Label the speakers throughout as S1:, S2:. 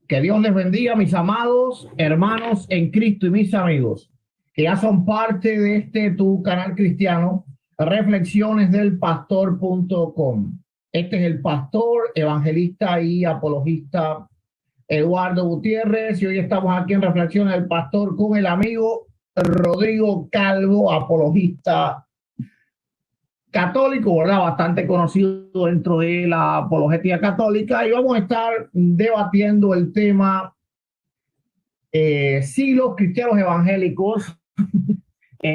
S1: Que Dios les bendiga, mis amados hermanos en Cristo y mis amigos, que ya son parte de tu canal cristiano, Reflexiones del Pastor.com. Este es el pastor, evangelista y apologista Eduardo Gutiérrez, y hoy estamos aquí en Reflexiones del Pastor con el amigo Rodrigo Calvo, apologista católico, ¿verdad? Bastante conocido dentro de la apologética católica, y vamos a estar debatiendo el tema si los cristianos evangélicos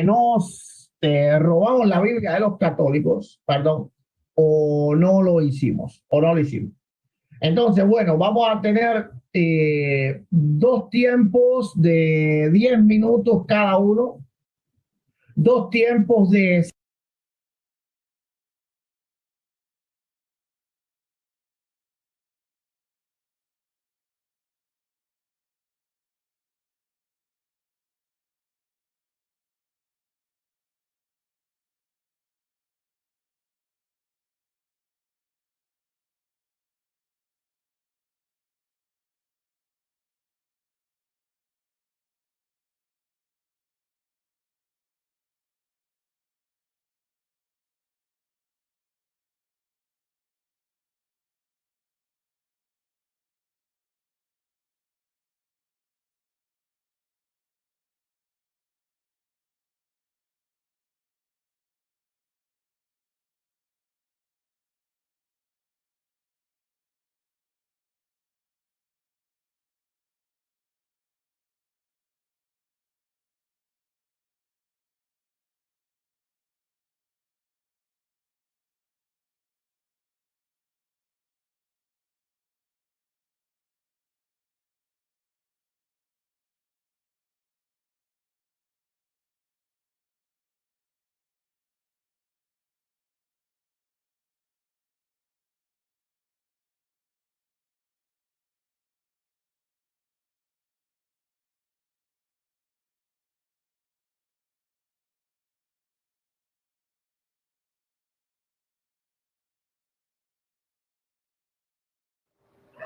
S1: nos robamos la Biblia de los católicos, perdón, o no lo hicimos. Entonces, bueno, vamos a tener dos tiempos de 10 minutos cada uno, dos tiempos de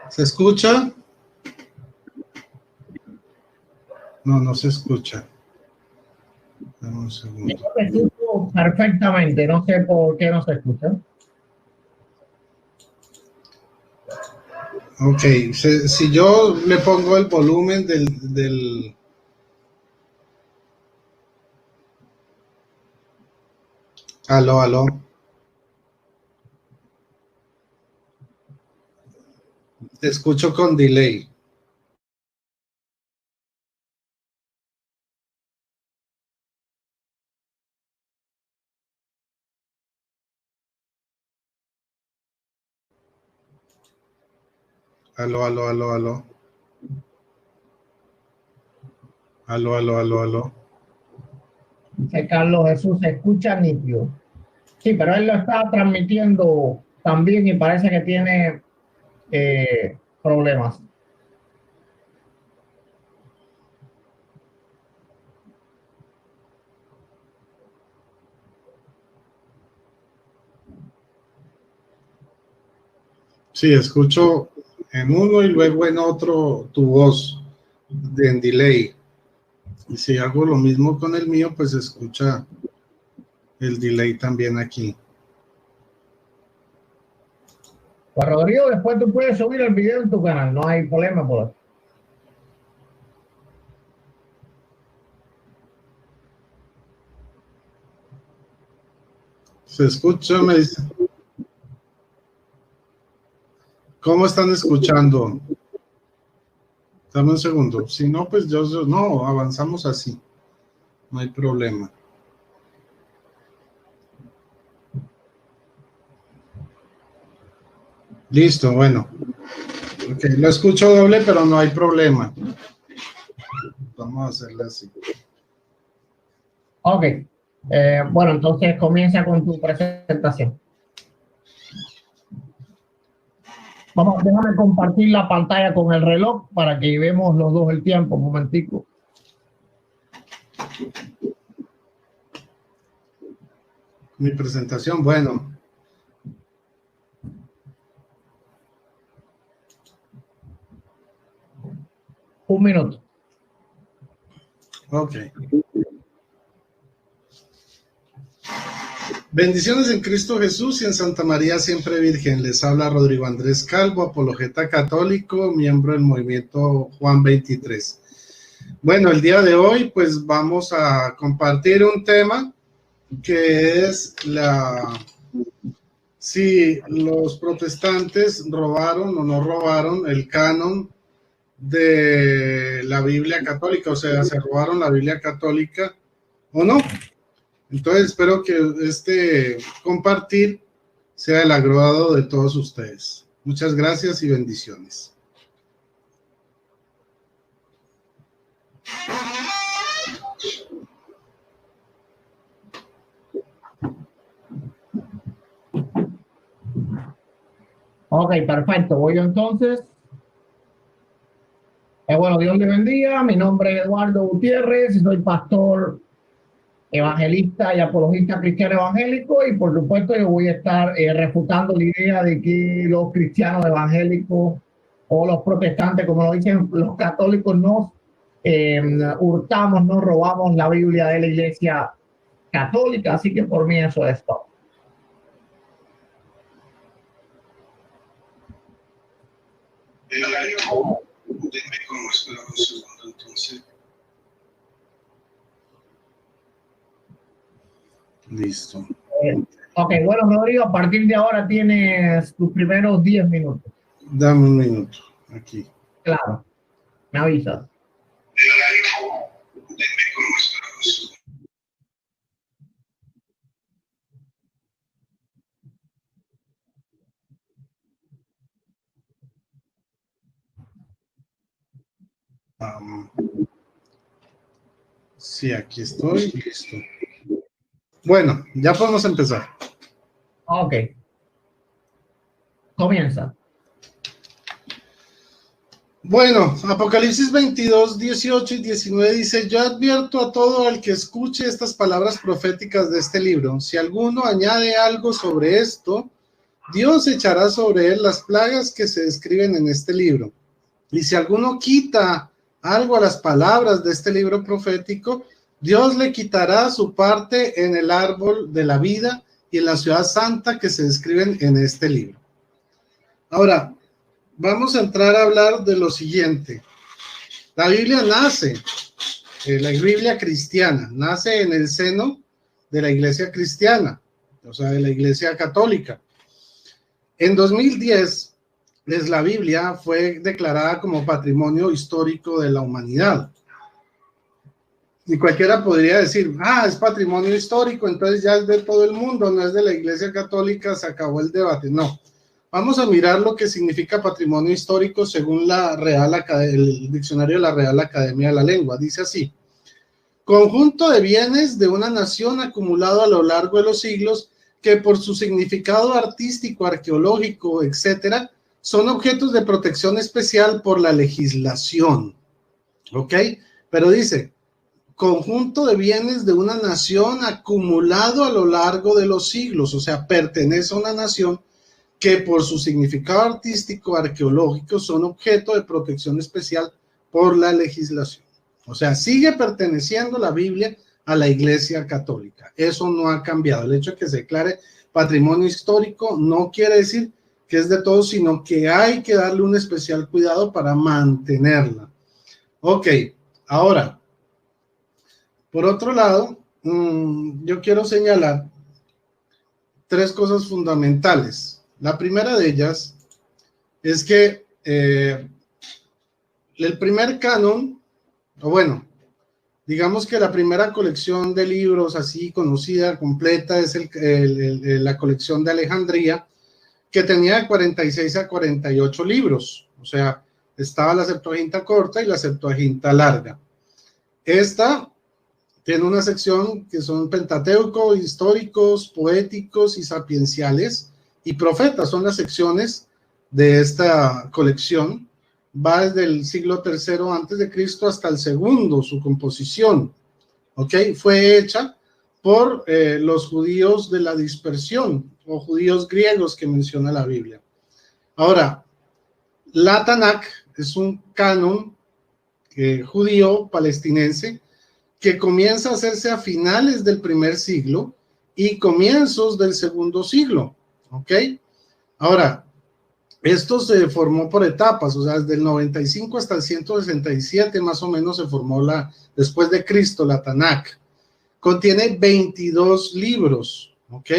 S2: ¿Se escucha? No, no se escucha. Dame un segundo.
S1: Yo te escucho perfectamente, no sé por qué no se escucha.
S2: Ok, si yo le pongo el volumen del... Aló, aló. Te escucho con delay. Aló, aló, aló, aló. Aló, aló, aló, aló.
S1: Dice Carlos Jesús, se escucha nítido. Sí, pero él lo está transmitiendo también y parece que tiene problemas.
S2: Sí, escucho en uno y luego en otro tu voz en delay. Y si hago lo mismo con el mío, pues escucha el delay también aquí.
S1: Pues Rodrigo, después tú puedes subir el video en tu canal, no hay problema por eso.
S2: Se escucha, me dice. ¿Cómo están escuchando? Dame un segundo. Si no, pues no, avanzamos así. No hay problema. Listo, bueno. Okay, lo escucho doble, pero no hay problema. Vamos a hacerlo así.
S1: Ok. Bueno, entonces comienza con tu presentación. Déjame compartir la pantalla con el reloj para que vemos los dos el tiempo. Un momentico.
S2: Mi presentación, bueno.
S1: 1 minuto.
S2: Ok. Bendiciones en Cristo Jesús y en Santa María Siempre Virgen. Les habla Rodrigo Andrés Calvo, apologeta católico, miembro del movimiento Juan 23. Bueno, el día de hoy pues vamos a compartir un tema que es si los protestantes robaron o no robaron el canon de la Biblia católica, o sea, se robaron la Biblia católica o no. Entonces espero que este compartir sea del agrado de todos ustedes. Muchas gracias y bendiciones.
S1: Ok, perfecto. Voy yo entonces. Bueno, Dios le bendiga. Mi nombre es Eduardo Gutiérrez, soy pastor evangelista y apologista cristiano evangélico, y por supuesto yo voy a estar refutando la idea de que los cristianos evangélicos o los protestantes, como lo dicen los católicos, nos hurtamos, nos robamos la Biblia de la Iglesia católica. Así que por mí eso es todo.
S2: ¿Cómo espero un segundo entonces? Listo.
S1: Ok, bueno, Rodrigo, a partir de ahora tienes tus primeros 10 minutos.
S2: Dame un minuto aquí.
S1: Claro, me avisas.
S2: Sí, aquí estoy, listo. Bueno, ya podemos empezar.
S1: Ok. Comienza.
S2: Bueno, Apocalipsis 22, 18 y 19 dice: yo advierto a todo el que escuche estas palabras proféticas de este libro. Si alguno añade algo sobre esto, Dios echará sobre él las plagas que se describen en este libro. Y si alguno quita algo a las palabras de este libro profético, Dios le quitará su parte en el árbol de la vida y en la ciudad santa que se describen en este libro. Ahora, vamos a entrar a hablar de lo siguiente. La Biblia nace, la Biblia cristiana, nace en el seno de la iglesia cristiana, o sea, de la iglesia católica. En 2010, la Biblia fue declarada como patrimonio histórico de la humanidad. Y cualquiera podría decir, es patrimonio histórico, entonces ya es de todo el mundo, no es de la iglesia católica, se acabó el debate. No. Vamos a mirar lo que significa patrimonio histórico según el diccionario de la Real Academia de la Lengua. Dice así: conjunto de bienes de una nación acumulado a lo largo de los siglos que por su significado artístico, arqueológico, etcétera, son objetos de protección especial por la legislación. ¿Ok? Pero dice, conjunto de bienes de una nación acumulado a lo largo de los siglos, o sea, pertenece a una nación que por su significado artístico, arqueológico, son objeto de protección especial por la legislación. O sea, sigue perteneciendo la Biblia a la Iglesia Católica. Eso no ha cambiado. El hecho de que se declare patrimonio histórico no quiere decir que es de todos, sino que hay que darle un especial cuidado para mantenerla. Ok, ahora, por otro lado, yo quiero señalar 3 cosas fundamentales. La primera de ellas es que el primer canon, o bueno, digamos que la primera colección de libros así conocida, completa, es la colección de Alejandría, que tenía de 46 a 48 libros. O sea, estaba la Septuaginta corta y la Septuaginta larga. Esta tiene una sección que son Pentateuco, históricos, poéticos y sapienciales, y profetas son las secciones de esta colección. Va desde el siglo III antes de Cristo hasta el segundo, su composición. ¿Ok? Fue hecha por los judíos de la dispersión o judíos griegos que menciona la Biblia. Ahora, la Tanakh es un canon judío palestinense que comienza a hacerse a finales del primer siglo y comienzos del segundo siglo, ¿ok? Ahora, esto se formó por etapas, o sea, desde el 95 hasta el 167 más o menos se formó después de Cristo, la Tanakh. Contiene 22 libros, ¿ok?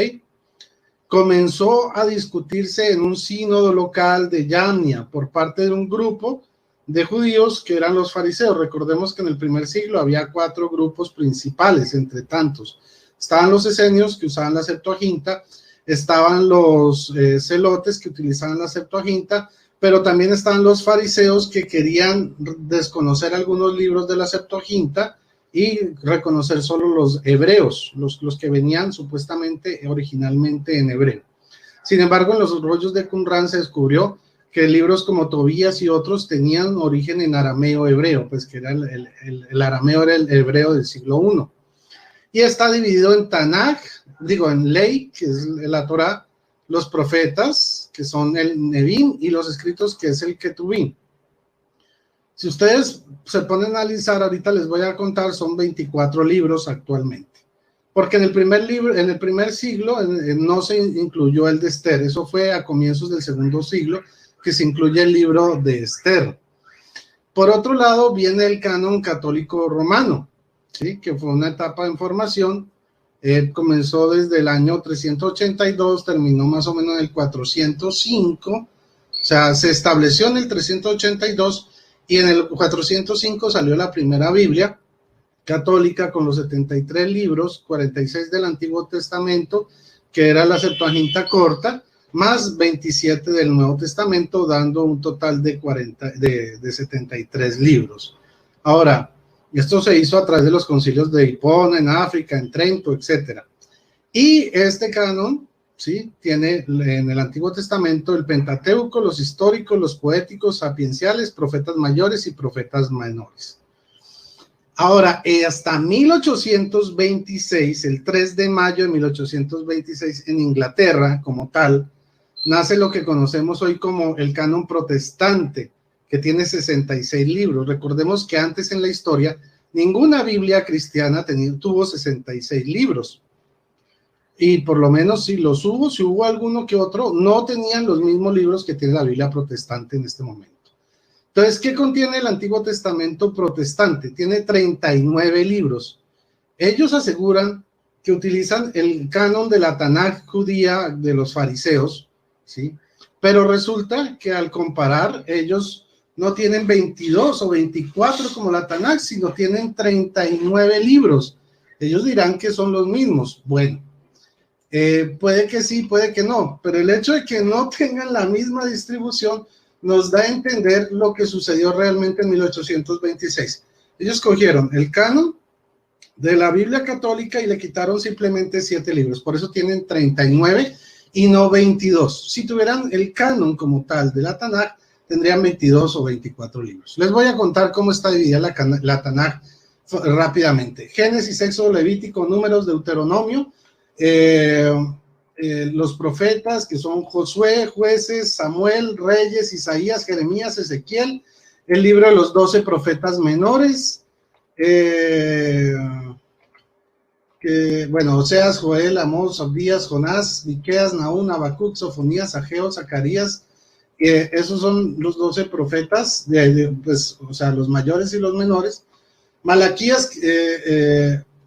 S2: Comenzó a discutirse en un sínodo local de Yamnia por parte de un grupo de judíos que eran los fariseos. Recordemos que en el primer siglo había 4 grupos principales, entre tantos. Estaban los esenios que usaban la Septuaginta, estaban los celotes que utilizaban la Septuaginta, pero también estaban los fariseos que querían desconocer algunos libros de la Septuaginta y reconocer solo los hebreos, los que venían supuestamente originalmente en hebreo. Sin embargo, en los rollos de Qumran se descubrió que libros como Tobías y otros tenían origen en arameo hebreo, pues que era el arameo era el hebreo del siglo I. Y está dividido en Tanakh, en ley, que es la Torá, los profetas, que son el Nevim, y los escritos, que es el Ketuvim. Si ustedes se ponen a analizar, ahorita les voy a contar, son 24 libros actualmente. Porque en el primer siglo no se incluyó el de Esther, eso fue a comienzos del segundo siglo que se incluye el libro de Esther. Por otro lado, viene el canon católico romano, ¿sí? Que fue una etapa en formación, comenzó desde el año 382, terminó más o menos en el 405, o sea, se estableció en el 382 y en el 405 salió la primera Biblia católica con los 73 libros, 46 del Antiguo Testamento, que era la Septuaginta corta, más 27 del Nuevo Testamento, dando un total de 73 libros. Ahora, esto se hizo a través de los concilios de Hipona, en África, en Trento, etc. Y este canon, ¿sí? Tiene en el Antiguo Testamento el Pentateuco, los históricos, los poéticos, sapienciales, profetas mayores y profetas menores. Ahora, hasta 1826, el 3 de mayo de 1826, en Inglaterra, como tal, nace lo que conocemos hoy como el canon protestante, que tiene 66 libros. Recordemos que antes en la historia, ninguna Biblia cristiana tuvo 66 libros. Y por lo menos si los hubo, si hubo alguno que otro, no tenían los mismos libros que tiene la Biblia protestante en este momento. Entonces, ¿qué contiene el Antiguo Testamento protestante? Tiene 39 libros. Ellos aseguran que utilizan el canon de la Tanakh judía de los fariseos, ¿sí? Pero resulta que al comparar, ellos no tienen 22 o 24 como la Tanakh, sino tienen 39 libros. Ellos dirán que son los mismos. Bueno, puede que sí, puede que no, pero el hecho de que no tengan la misma distribución nos da a entender lo que sucedió realmente en 1826. Ellos cogieron el canon de la Biblia católica y le quitaron simplemente 7 libros, por eso tienen 39 y no 22. Si tuvieran el canon como tal de la Tanakh, tendrían 22 o 24 libros. Les voy a contar cómo está dividida la Tanakh rápidamente. Génesis, Éxodo, Levítico, Números, Deuteronomio, los profetas que son Josué, Jueces, Samuel, Reyes, Isaías, Jeremías, Ezequiel, el libro de los 12 profetas menores, Oseas, Joel, Amós, Abdías, Jonás, Miqueas, Nahum, Habacuc, Sofonías, Ageo, Zacarías. Esos son los 12 profetas, los mayores y los menores. Malaquías,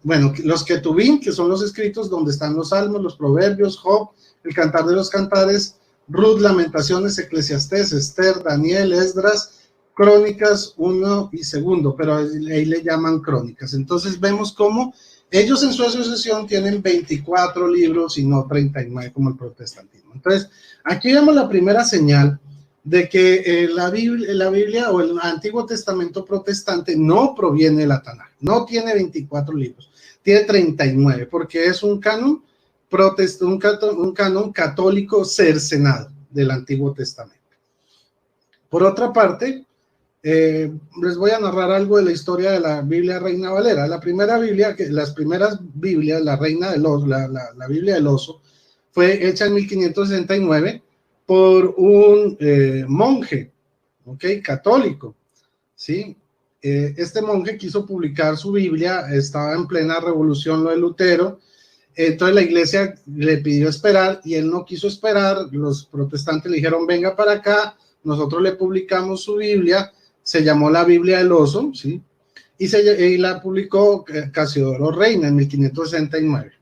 S2: los Ketuvim, que son los escritos donde están los salmos, los proverbios, Job, el cantar de los cantares, Ruth, Lamentaciones, Eclesiastés, Esther, Daniel, Esdras, Crónicas 1 y 2, pero ahí le llaman crónicas. Entonces vemos cómo ellos en su asociación tienen 24 libros y no 39 como el protestantismo. Entonces, aquí vemos la primera señal de que la Biblia o el Antiguo Testamento protestante no proviene de la Tanakh, no tiene 24 libros, tiene 39, porque es un canon un canon católico cercenado del Antiguo Testamento. Por otra parte, les voy a narrar algo de la historia de la Biblia Reina Valera. La primera Biblia, las primeras Biblias, la Reina del Oso, la Biblia del Oso, fue hecha en 1569 por un monje, católico, ¿sí? este monje quiso publicar su Biblia, estaba en plena revolución lo de Lutero, entonces la iglesia le pidió esperar y él no quiso esperar, los protestantes le dijeron venga para acá, nosotros le publicamos su Biblia, se llamó la Biblia del Oso, ¿sí? Y la publicó Casiodoro Reina en 1569.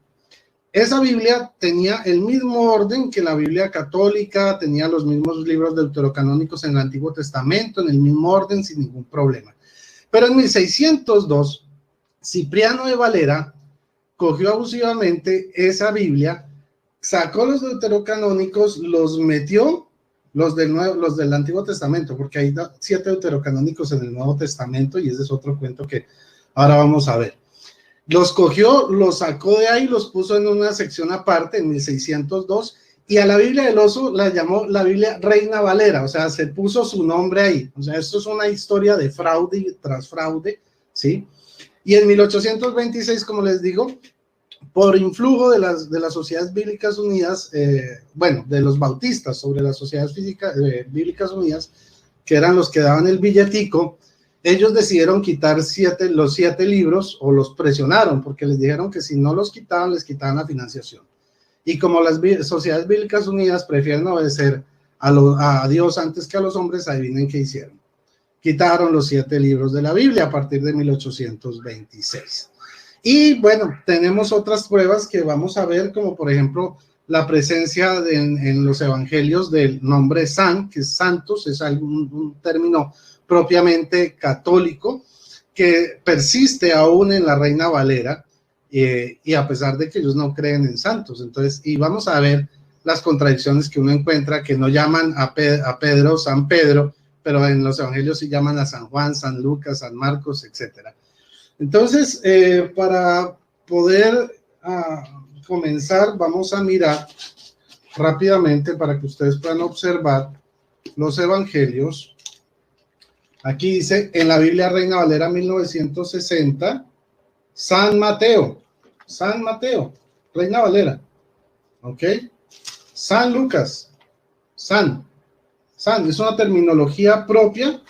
S2: Esa Biblia tenía el mismo orden que la Biblia católica, tenía los mismos libros deuterocanónicos en el Antiguo Testamento, en el mismo orden, sin ningún problema. Pero en 1602, Cipriano de Valera cogió abusivamente esa Biblia, sacó los deuterocanónicos, los metió, los del Antiguo Testamento, porque hay 7 deuterocanónicos en el Nuevo Testamento y ese es otro cuento que ahora vamos a ver. Los cogió, los sacó de ahí, los puso en una sección aparte en 1602 y a la Biblia del Oso la llamó la Biblia Reina Valera, o sea, se puso su nombre ahí. O sea, esto es una historia de fraude tras fraude, ¿sí? Y en 1826, como les digo, por influjo de las Sociedades Bíblicas Unidas, bueno, de los bautistas sobre las Sociedades Bíblicas Unidas, que eran los que daban el billetico, ellos decidieron quitar los 7 libros, o los presionaron, porque les dijeron que si no los quitaban, les quitaban la financiación. Y como las Sociedades Bíblicas Unidas prefieren obedecer a Dios antes que a los hombres, adivinen qué hicieron. Quitaron los 7 libros de la Biblia a partir de 1826. Y bueno, tenemos otras pruebas que vamos a ver, como por ejemplo la presencia en los evangelios del nombre San, que es santos, es un término propiamente católico que persiste aún en la Reina Valera, y a pesar de que ellos no creen en santos. Entonces, y vamos a ver las contradicciones que uno encuentra, que no llaman a Pedro San Pedro, pero en los evangelios sí llaman a San Juan, San Lucas, San Marcos, etcétera. Entonces, para poder comenzar, vamos a mirar rápidamente para que ustedes puedan observar los evangelios. Aquí dice, en la Biblia Reina Valera 1960, San Mateo, Reina Valera, ¿ok? San Lucas, San, es una terminología propia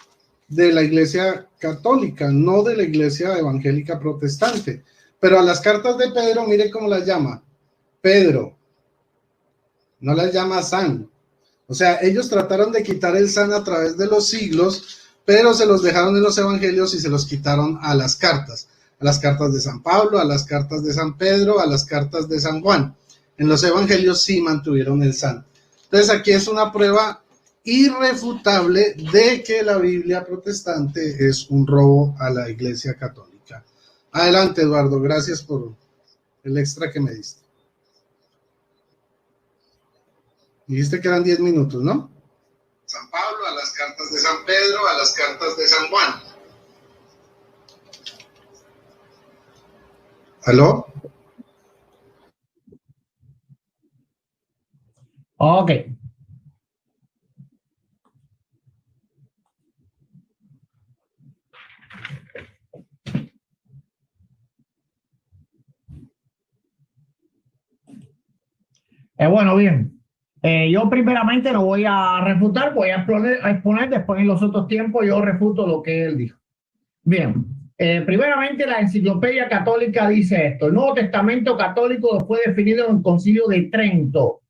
S2: de la Iglesia Católica, no de la Iglesia Evangélica Protestante. Pero a las cartas de Pedro, mire cómo las llama, Pedro, no las llama San. O sea, ellos trataron de quitar el San a través de los siglos, pero se los dejaron en los evangelios y se los quitaron a las cartas de San Pablo, a las cartas de San Pedro, a las cartas de San Juan. En los evangelios sí mantuvieron el San. Entonces aquí es una prueba irrefutable de que la Biblia protestante es un robo a la Iglesia Católica. Adelante, Eduardo, gracias por el extra que me diste. Dijiste que eran 10 minutos, ¿no? San Pablo, a las cartas de San Pedro, a las cartas de San Juan. ¿Aló?
S1: Ok. Bueno, bien. Yo primeramente lo voy a refutar, voy a exponer, después en los otros tiempos yo refuto lo que él dijo. Bien, primeramente la Enciclopedia Católica dice esto: el Nuevo Testamento católico fue definido en el Concilio de Trento,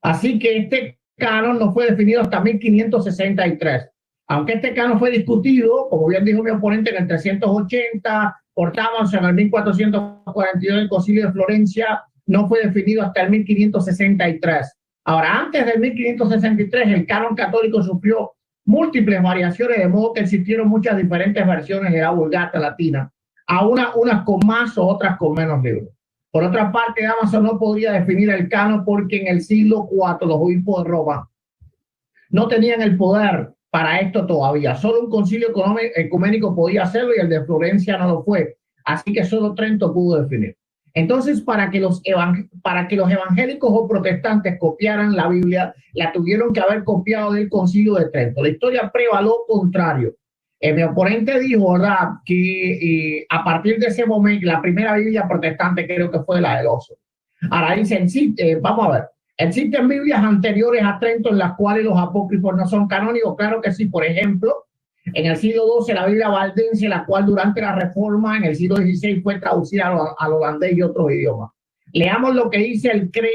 S1: así que este canon no fue definido hasta 1563. Aunque este canon fue discutido, como bien dijo mi oponente, en el 380, cortamos en el 1442 el Concilio de Florencia, no fue definido hasta el 1563. Ahora, antes del 1563, el canon católico sufrió múltiples variaciones, de modo que existieron muchas diferentes versiones de la Vulgata latina, a unas con más o otras con menos libros. Por otra parte, Dámaso no podría definir el canon porque en el siglo IV los obispos de Roma no tenían el poder para esto todavía. Solo un concilio ecuménico podía hacerlo y el de Florencia no lo fue. Así que solo Trento pudo definir. Entonces, para que los evangélicos o protestantes copiaran la Biblia, la tuvieron que haber copiado del Concilio de Trento. La historia prueba lo contrario. Mi oponente dijo, ¿verdad?, que a partir de ese momento, la primera Biblia protestante creo que fue la del Oso. Ahora dicen, sí, vamos a ver, ¿existen Biblias anteriores a Trento en las cuales los apócrifos no son canónicos? Claro que sí. Por ejemplo, En el siglo XII, la Biblia valdense, la cual durante la Reforma en el siglo XVI fue traducida al holandés y otros idiomas. Leamos lo que dice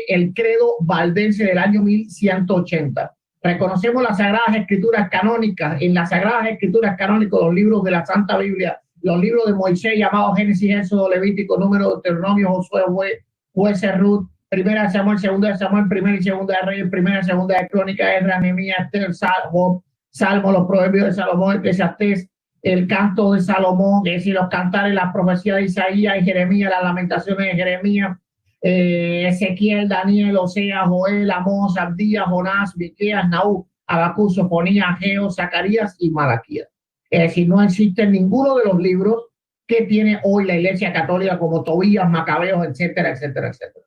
S1: el credo valdense del año 1180. Reconocemos las Sagradas Escrituras canónicas. En las Sagradas Escrituras canónicas, los libros de la Santa Biblia, los libros de Moisés llamados Génesis, Éxodo, Levítico, Número, Deuteronomio, Josué, Jueces, Ruth, Primera de Samuel, Segunda de Samuel, Primera y Segunda de Reyes, Primera y Segunda de Crónicas, Esdras, Nehemías, Esther, Job, Salmo, los Proverbios de Salomón, Eclesiastés, el canto de Salomón, es decir, los cantares, las profecías de Isaías y Jeremías, las lamentaciones de Jeremías, Ezequiel, Daniel, Oseas, Joel, Amós, Abdías, Jonás, Miqueas, Nahum, Habacuc, Sofonías, Ageo, Zacarías y Malaquías. Es decir, no existe ninguno de los libros que tiene hoy la Iglesia Católica, como Tobías, Macabeos, etcétera, etcétera, etcétera.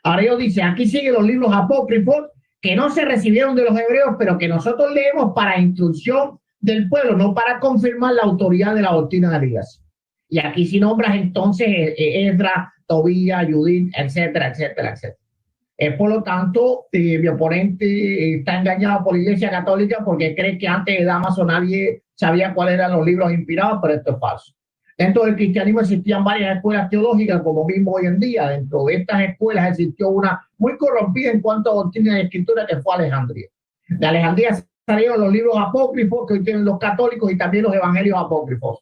S1: Ahora ellos dicen, aquí siguen los libros apócrifos que no se recibieron de los hebreos, pero que nosotros leemos para instrucción del pueblo, no para confirmar la autoridad de la doctrina de la Iglesia. Y aquí sí nombras entonces Esdras, Tobías, Judith, etcétera, etcétera, etcétera. Por lo tanto, mi oponente está engañado por la Iglesia Católica porque cree que antes de Damaso nadie sabía cuáles eran los libros inspirados, pero esto es falso. Dentro del cristianismo existían varias escuelas teológicas, como mismo hoy en día. Dentro de estas escuelas existió una muy corrompida en cuanto a doctrina y escritura, que fue Alejandría. De Alejandría salieron los libros apócrifos que hoy tienen los católicos y también los evangelios apócrifos.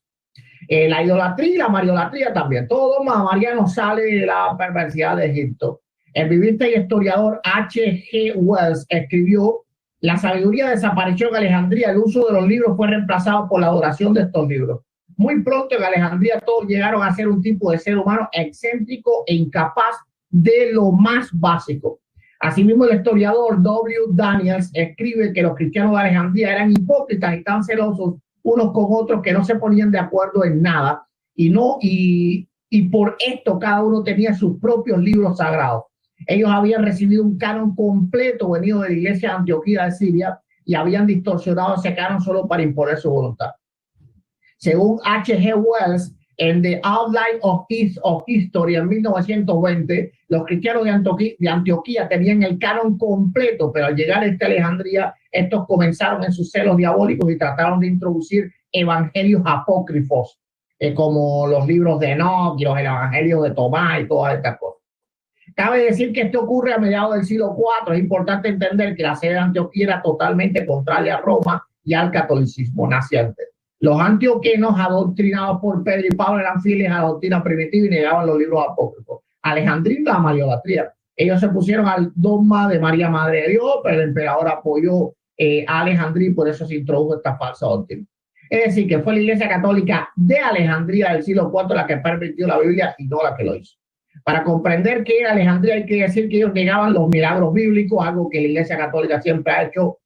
S1: La idolatría y la mariolatría también. Todo dogma mariano sale de la perversidad de Egipto. El biblista y historiador H.G. Wells escribió: la sabiduría desapareció en Alejandría, el uso de los libros fue reemplazado por la adoración de estos libros. Muy pronto en Alejandría todos llegaron a ser un tipo de ser humano excéntrico e incapaz de lo más básico. Asimismo, el historiador W. Daniels escribe que los cristianos de Alejandría eran hipócritas y tan celosos unos con otros que no se ponían de acuerdo en nada, y por esto cada uno tenía sus propios libros sagrados. Ellos habían recibido un canon completo venido de la iglesia de Antioquía de Siria y habían distorsionado ese canon solo para imponer su voluntad. Según H.G. Wells, en The Outline of History en 1920, los cristianos de Antioquía tenían el canon completo, pero al llegar a esta Alejandría, estos comenzaron en sus celos diabólicos y trataron de introducir evangelios apócrifos, como los libros de Enoch y los evangelios de Tomás y todas estas cosas. Cabe decir que esto ocurre a mediados del siglo IV. Es importante entender que la sede de Antioquía era totalmente contraria a Roma y al catolicismo naciente. Los antioquenos, adoctrinados por Pedro y Pablo, eran fieles a la doctrina primitiva y negaban los libros apócrifos. Alejandría y la mariolatría. Ellos se pusieron al dogma de María, Madre de Dios, pero el emperador apoyó a Alejandría y por eso se introdujo esta falsa doctrina. Es decir, que fue la Iglesia Católica de Alejandría del siglo IV la que permitió la Biblia y no la que lo hizo. Para comprender qué era Alejandría hay que decir que ellos negaban los milagros bíblicos, algo que la Iglesia Católica siempre ha hecho.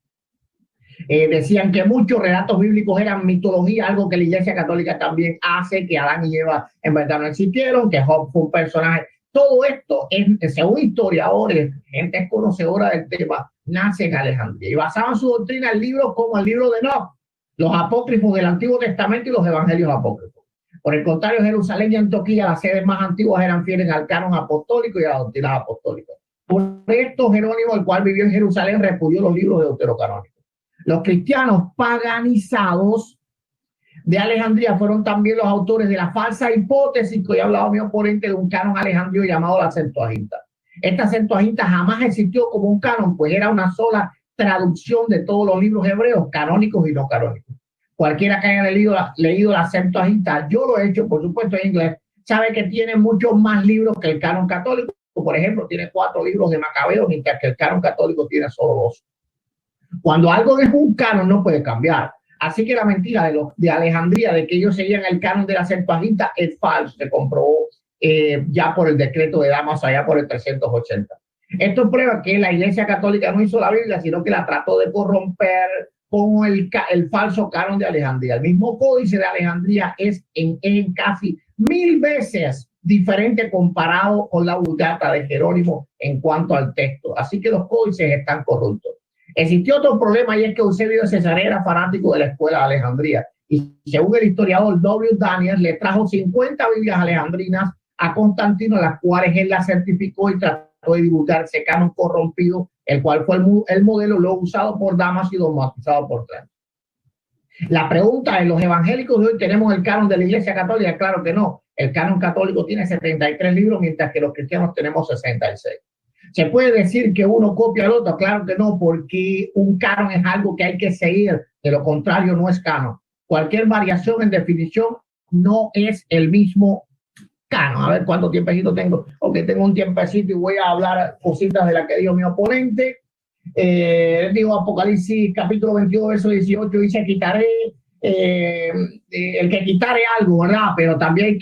S1: Decían que muchos relatos bíblicos eran mitología, algo que la Iglesia Católica también hace, que Adán y Eva en verdad no existieron, que Job fue un personaje. Todo esto, según historiadores, gente conocedora del tema, nace en Alejandría y basaban su doctrina en libros como el libro de Enoch, los apócrifos del Antiguo Testamento y los evangelios apócrifos. Por el contrario, Jerusalén y Antioquía, las sedes más antiguas, eran fieles al canon apostólico y a las doctrinas apostólicas. Por esto, Jerónimo, el cual vivió en Jerusalén, repudió los libros deuterocanónicos. Los cristianos paganizados de Alejandría fueron también los autores de la falsa hipótesis que hoy ha hablado mi oponente de un canon alejandrio llamado la Septuaginta. Esta Septuaginta jamás existió como un canon, pues era una sola traducción de todos los libros hebreos, canónicos y no canónicos. Cualquiera que haya leído la Septuaginta, yo lo he hecho, por supuesto, en inglés, sabe que tiene muchos más libros que el canon católico. Por ejemplo, tiene 4 libros de Macabeos, mientras que el canon católico tiene solo 2. Cuando algo es un canon, no puede cambiar. Así que la mentira de Alejandría, de que ellos seguían el canon de la Septuaginta, es falso. Se comprobó ya por el decreto de Damaso, allá por el 380. Esto prueba que la Iglesia Católica no hizo la Biblia, sino que la trató de corromper con el falso canon de Alejandría. El mismo códice de Alejandría es en casi 1000 veces diferente comparado con la Vulgata de Jerónimo en cuanto al texto. Así que los códices están corruptos. Existió otro problema y es que Eusebio de Cesarea era fanático de la escuela de Alejandría. Y según el historiador W. Daniels, le trajo 50 Biblias alejandrinas a Constantino, las cuales él las certificó y trató de divulgar ese canon corrompido, el cual fue el modelo luego usado por Damaso y dogmatizado por Trento. La pregunta es, ¿los evangélicos de hoy tenemos el canon de la Iglesia Católica? Claro que no. El canon católico tiene 73 libros, mientras que los cristianos tenemos 66. ¿Se puede decir que uno copia al otro? Claro que no, porque un canon es algo que hay que seguir. De lo contrario, no es canon. Cualquier variación en definición no es el mismo canon. A ver cuánto tiempecito tengo. Ok, tengo un tiempecito y voy a hablar cositas de la que dijo mi oponente. Digo, Apocalipsis capítulo 22, verso 18, dice, quitaré, el que quitare algo, ¿verdad? Pero también hay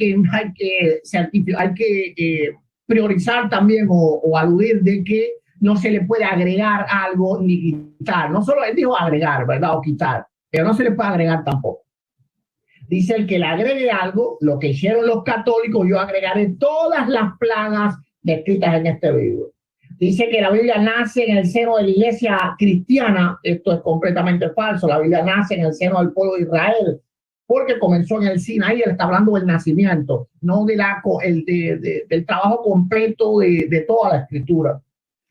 S1: que priorizar también o aludir de que no se le puede agregar algo ni quitar. No solo él dijo agregar, ¿verdad? O quitar, pero no se le puede agregar tampoco. Dice, el que le agregue algo, lo que hicieron los católicos, yo agregaré todas las plagas descritas en este libro. Dice que la Biblia nace en el seno de la iglesia cristiana. Esto es completamente falso. La Biblia nace en el seno del pueblo de Israel, porque comenzó en el Sinaí. Él está hablando del nacimiento, no del trabajo completo de toda la escritura.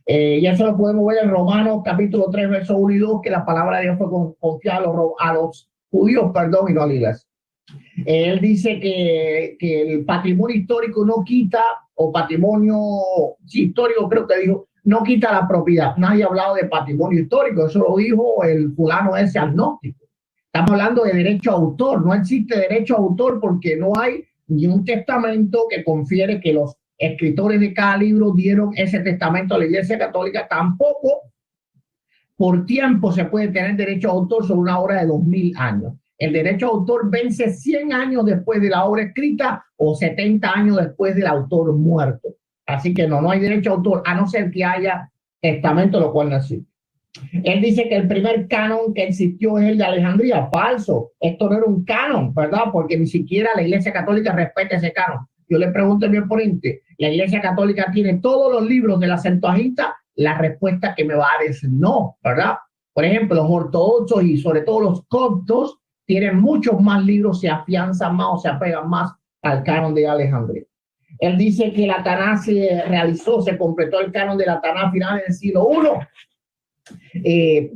S1: Y eso lo podemos ver en Romanos capítulo 3, versos 1 y 2, que la palabra de Dios fue confiada a los judíos, perdón, y no a la iglesia. Él dice que el patrimonio histórico no quita, o patrimonio histórico creo que dijo, no quita la propiedad. Nadie ha hablado de patrimonio histórico, eso lo dijo el fulano ese agnóstico. Estamos hablando de derecho a autor. No existe derecho a autor porque no hay ni un testamento que confiere que los escritores de cada libro dieron ese testamento a la Iglesia Católica. Tampoco por tiempo se puede tener derecho a autor sobre una obra de 2000 años. El derecho a autor vence 100 años después de la obra escrita o 70 años después del autor muerto. Así que no hay derecho a autor, a no ser que haya testamento, lo cual no existe. Él dice que el primer canon que existió es el de Alejandría. Falso. Esto no era un canon, ¿verdad? Porque ni siquiera la Iglesia Católica respeta ese canon. Yo le pregunto a mi oponente, ¿la Iglesia Católica tiene todos los libros de la Septuaginta? La respuesta que me va a dar es no, ¿verdad? Por ejemplo, los ortodoxos y sobre todo los coptos tienen muchos más libros, se afianzan más o se apegan más al canon de Alejandría. Él dice que la Taná se completó el canon de la Taná a finales del siglo I.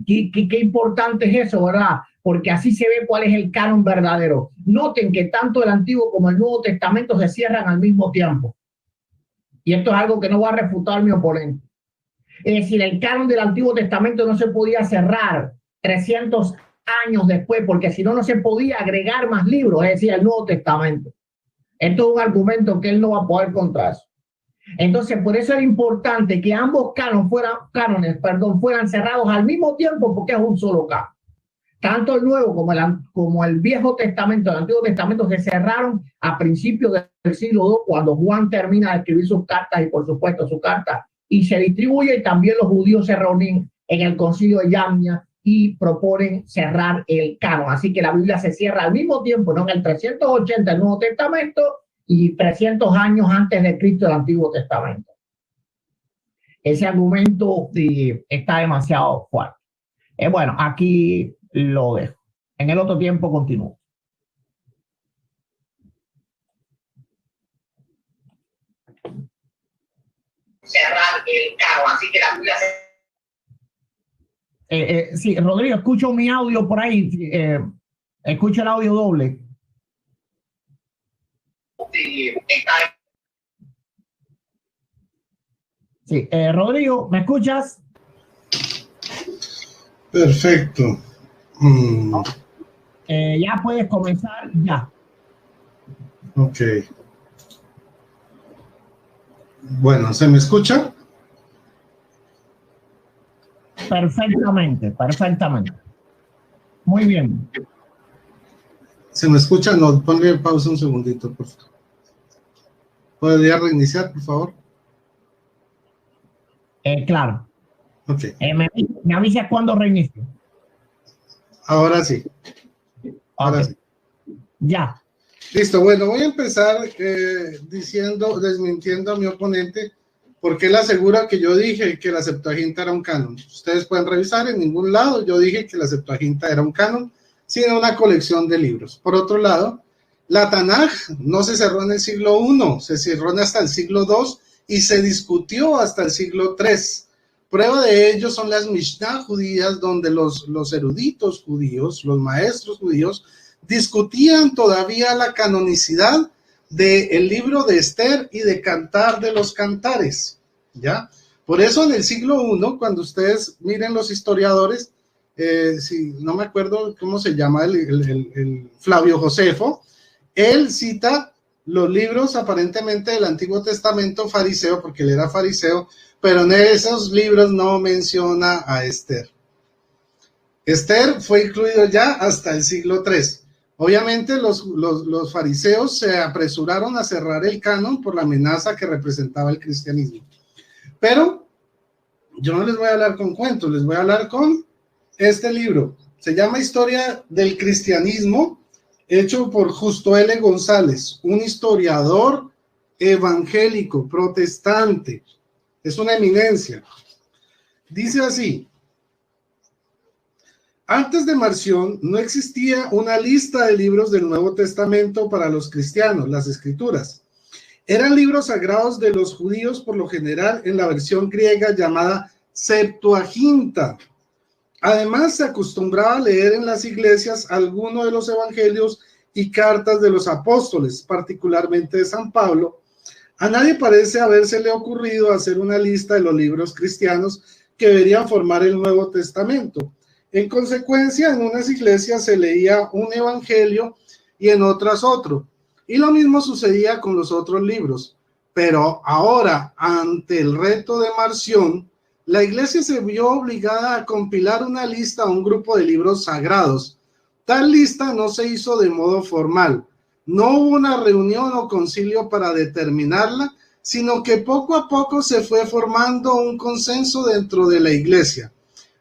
S1: Qué importante es eso, ¿verdad? Porque así se ve cuál es el canon verdadero. Noten que tanto el Antiguo como el Nuevo Testamento se cierran al mismo tiempo. Y esto es algo que no va a refutar mi oponente. Es decir, el canon del Antiguo Testamento no se podía cerrar 300 años después, porque si no, no se podía agregar más libros, es decir, el Nuevo Testamento. Esto es un argumento que él no va a poder contra eso. Entonces, por eso era importante que ambos cánones fueran cerrados al mismo tiempo, porque es un solo canon. Tanto el Nuevo como el Viejo Testamento, el Antiguo Testamento, se cerraron a principios del siglo II, cuando Juan termina de escribir sus cartas, y por supuesto su carta, y se distribuye, y también los judíos se reúnen en el concilio de Yamnia y proponen cerrar el canon. Así que la Biblia se cierra al mismo tiempo, ¿no? En el 380 el Nuevo Testamento y 300 años antes de Cristo el Antiguo Testamento. Ese argumento está demasiado fuerte. Bueno, aquí lo dejo. En el otro tiempo continúo. Cerrar el canon, así que la Biblia sí, Rodrigo, escucho mi audio por ahí. Escucho el audio doble. Sí, Rodrigo, ¿me escuchas?
S2: Perfecto.
S1: Ya puedes comenzar, ya.
S2: Ok. Bueno, ¿se me escucha?
S1: Perfectamente. Muy bien.
S2: ¿Se me escucha? No, ponle pausa un segundito, por favor. ¿Podría reiniciar, por favor?
S1: Claro.
S2: Ok.
S1: Me avisas cuando reinicio.
S2: Ahora sí. Ahora sí.
S1: Ya.
S2: Listo, bueno, voy a empezar desmintiendo a mi oponente, porque él asegura que yo dije que la Septuaginta era un canon. Ustedes pueden revisar, en ningún lado yo dije que la Septuaginta era un canon, sino una colección de libros. Por otro lado, la Tanaj no se cerró en el siglo I, se cerró hasta el siglo II y se discutió hasta el siglo III. Prueba de ello son las Mishnah judías, donde los eruditos judíos, los maestros judíos, discutían todavía la canonicidad del libro de Esther y de Cantar de los Cantares, ¿ya? Por eso en el siglo I, cuando ustedes miren los historiadores, si no me acuerdo cómo se llama el Flavio Josefo, él cita los libros aparentemente del Antiguo Testamento fariseo, porque él era fariseo, pero en esos libros no menciona a Esther. Esther fue incluido ya hasta el siglo III. Obviamente los fariseos se apresuraron a cerrar el canon por la amenaza que representaba el cristianismo. Pero yo no les voy a hablar con cuentos, les voy a hablar con este libro. Se llama Historia del Cristianismo, hecho por Justo L. González, un historiador evangélico, protestante. Es una eminencia. Dice así: antes de Marción no existía una lista de libros del Nuevo Testamento para los cristianos, las Escrituras. Eran libros sagrados de los judíos, por lo general en la versión griega llamada Septuaginta. Además, se acostumbraba a leer en las iglesias algunos de los evangelios y cartas de los apóstoles, particularmente de San Pablo. A nadie parece habérsele ocurrido hacer una lista de los libros cristianos que deberían formar el Nuevo Testamento. En consecuencia, en unas iglesias se leía un evangelio y en otras otro. Y lo mismo sucedía con los otros libros. Pero ahora, ante el reto de Marción, la iglesia se vio obligada a compilar una lista a un grupo de libros sagrados. Tal lista no se hizo de modo formal. No hubo una reunión o concilio para determinarla, sino que poco a poco se fue formando un consenso dentro de la iglesia.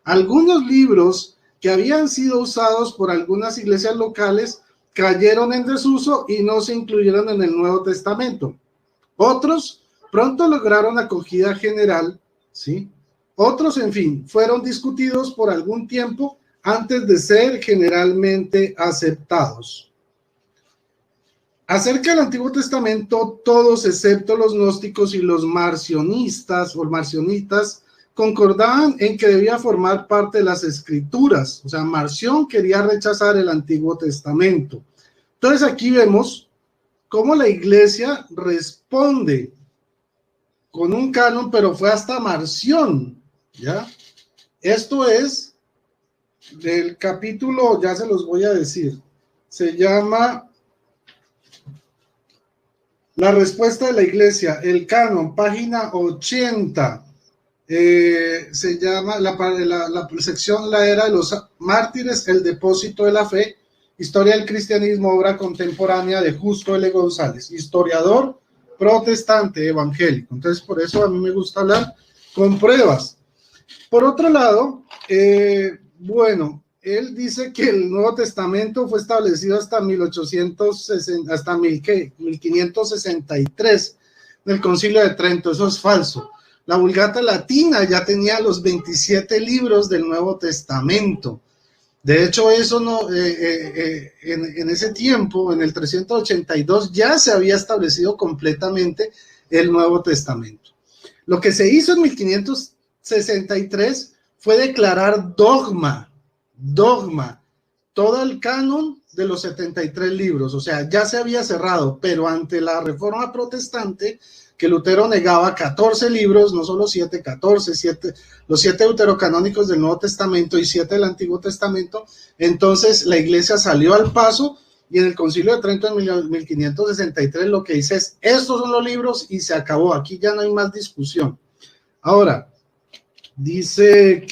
S2: Algunos libros que habían sido usados por algunas iglesias locales cayeron en desuso y no se incluyeron en el Nuevo Testamento. Otros pronto lograron acogida general, ¿sí? Otros, en fin, fueron discutidos por algún tiempo antes de ser generalmente aceptados. Acerca del Antiguo Testamento, todos excepto los gnósticos y los marcionistas o marcionitas concordaban en que debía formar parte de las Escrituras. O sea, Marción quería rechazar el Antiguo Testamento. Entonces aquí vemos cómo la iglesia responde con un canon, pero fue hasta Marción, ¿ya? Esto es del capítulo, ya se los voy a decir, se llama La respuesta de la iglesia, el canon, página 80. Se llama la sección La era de los mártires, el depósito de la fe, historia del cristianismo, obra contemporánea de Justo L. González, historiador protestante evangélico. Entonces, por eso a mí me gusta hablar con pruebas. Por otro lado, bueno, él dice que el Nuevo Testamento fue establecido hasta 1563 en el Concilio de Trento. Eso es falso. La Vulgata Latina ya tenía los 27 libros del Nuevo Testamento. De hecho, eso no, en ese tiempo, en el 382, ya se había establecido completamente el Nuevo Testamento. Lo que se hizo en 1563 fue declarar dogma, todo el canon de los 73 libros. O sea, ya se había cerrado, pero ante la Reforma Protestante, que Lutero negaba 14 libros, no solo 7, 14, los 7 deuterocanónicos del Nuevo Testamento y 7 del Antiguo Testamento. Entonces la iglesia salió al paso y en el Concilio de Trento en 1563 lo que dice es: estos son los libros y se acabó, aquí ya no hay más discusión. Ahora, dice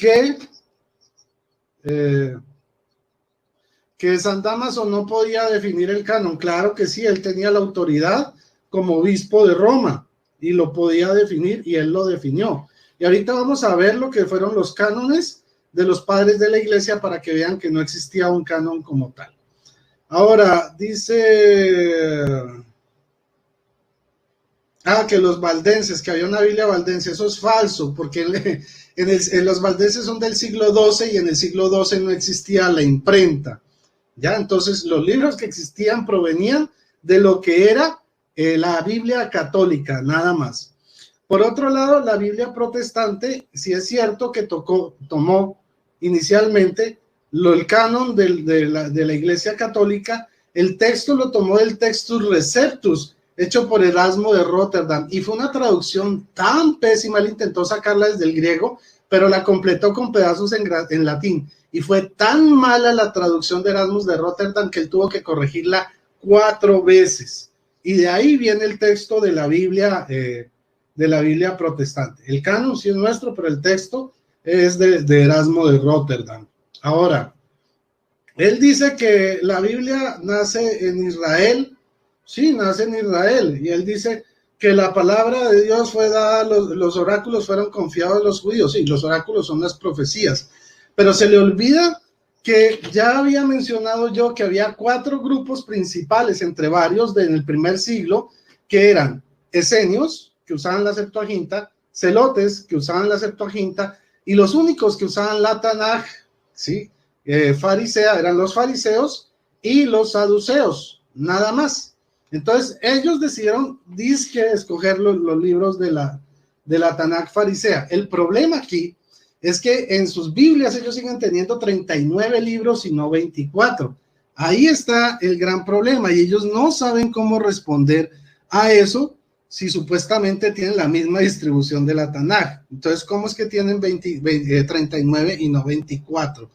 S2: que San Dámaso no podía definir el canon. Claro que sí, él tenía la autoridad como obispo de Roma y lo podía definir y él lo definió. Y ahorita vamos a ver lo que fueron los cánones de los padres de la iglesia para que vean que no existía un canon como tal. Ahora, dice... que los valdenses, que había una Biblia valdense. Eso es falso, porque los valdenses son del siglo XII y en el siglo XII no existía la imprenta. Ya, entonces los libros que existían provenían de lo que era la Biblia católica, nada más. Por otro lado, la Biblia protestante, sí es cierto que tomó inicialmente el canon de la Iglesia Católica, el texto lo tomó del Textus Receptus, hecho por Erasmo de Rotterdam, y fue una traducción tan pésima, él intentó sacarla desde el griego, pero la completó con pedazos en latín, y fue tan mala la traducción de Erasmus de Rotterdam que él tuvo que corregirla 4 veces, y de ahí viene el texto de la Biblia protestante. El canon sí es nuestro, pero el texto es de Erasmo de Rotterdam. Ahora, él dice que la Biblia nace en Israel. Sí, nace en Israel, y él dice que la palabra de Dios fue dada, los oráculos fueron confiados a los judíos. Sí, los oráculos son las profecías, pero se le olvida que ya había mencionado yo que había 4 grupos principales, entre varios, en el primer siglo, que eran esenios, que usaban la Septuaginta, celotes, que usaban la Septuaginta, y los únicos que usaban la Tanaj, ¿sí? Farisea, eran los fariseos y los saduceos, nada más. Entonces ellos decidieron escoger los libros de la Tanaj farisea. El problema aquí es que en sus Biblias ellos siguen teniendo 39 libros y no 24. Ahí está el gran problema, y ellos no saben cómo responder a eso si supuestamente tienen la misma distribución de la Tanaj. Entonces, ¿cómo es que tienen 39 y no 24?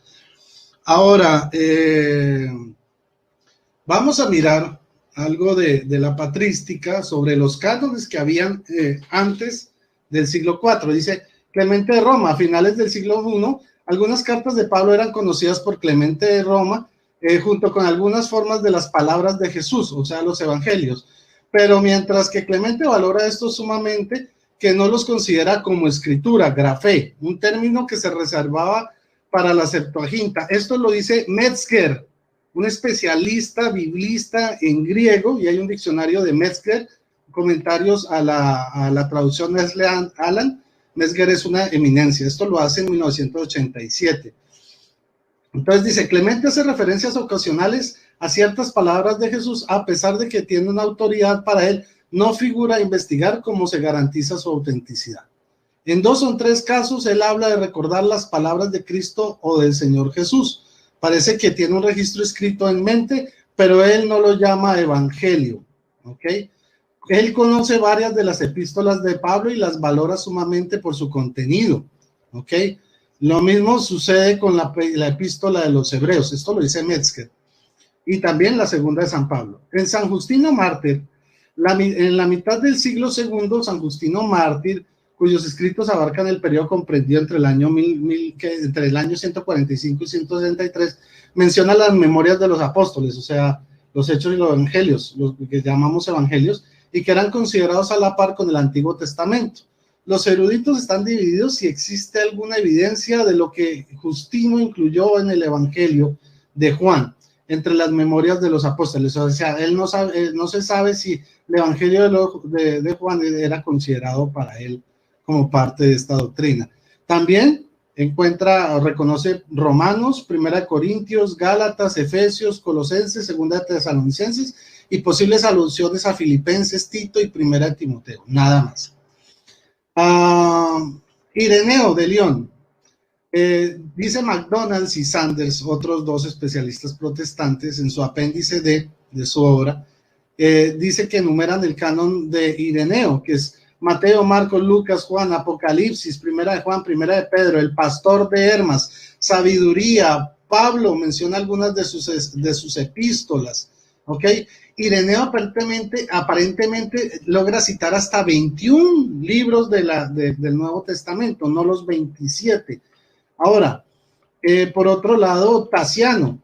S2: Ahora, vamos a mirar algo de la patrística sobre los cánones que habían antes del siglo IV. Dice Clemente de Roma, a finales del siglo I, algunas cartas de Pablo eran conocidas por Clemente de Roma, junto con algunas formas de las palabras de Jesús, o sea, los evangelios. Pero mientras que Clemente valora esto sumamente, que no los considera como escritura, grafé, un término que se reservaba para la Septuaginta. Esto lo dice Metzger, un especialista biblista en griego, y hay un diccionario de Metzger, comentarios a la traducción de Nestle Aland. Metzger es una eminencia, esto lo hace en 1987. Entonces dice, Clemente hace referencias ocasionales a ciertas palabras de Jesús, a pesar de que tiene una autoridad para él, no figura a investigar cómo se garantiza su autenticidad. En 2 o 3 casos, él habla de recordar las palabras de Cristo o del Señor Jesús. Parece que tiene un registro escrito en mente, pero él no lo llama evangelio, ¿ok? Él conoce varias de las epístolas de Pablo y las valora sumamente por su contenido, ¿ok? Lo mismo sucede con la epístola de los Hebreos, esto lo dice Metzger, y también la segunda de San Pablo. En San Justino Mártir, en la mitad del siglo II, San Justino Mártir, cuyos escritos abarcan el periodo comprendido entre el año 145 y 163, menciona las memorias de los apóstoles, o sea, los hechos y los evangelios, los que llamamos evangelios, y que eran considerados a la par con el Antiguo Testamento. Los eruditos están divididos si existe alguna evidencia de lo que Justino incluyó en el Evangelio de Juan, entre las memorias de los apóstoles. O sea, él no se sabe si el Evangelio de Juan era considerado para él como parte de esta doctrina. También reconoce Romanos, Primera de Corintios, Gálatas, Efesios, Colosenses, Segunda de Tesalonicenses y posibles alusiones a Filipenses, Tito y Primera de Timoteo, nada más. Ireneo de León, dice McDonald's y Sanders, otros 2 especialistas protestantes, en su apéndice de su obra, dice que enumeran el canon de Ireneo, que es Mateo, Marcos, Lucas, Juan, Apocalipsis, Primera de Juan, Primera de Pedro, el Pastor de Hermas, Sabiduría. Pablo menciona algunas de sus epístolas, ¿ok? Ireneo aparentemente logra citar hasta 21 libros del Nuevo Testamento, no los 27. Ahora, por otro lado, Tasiano,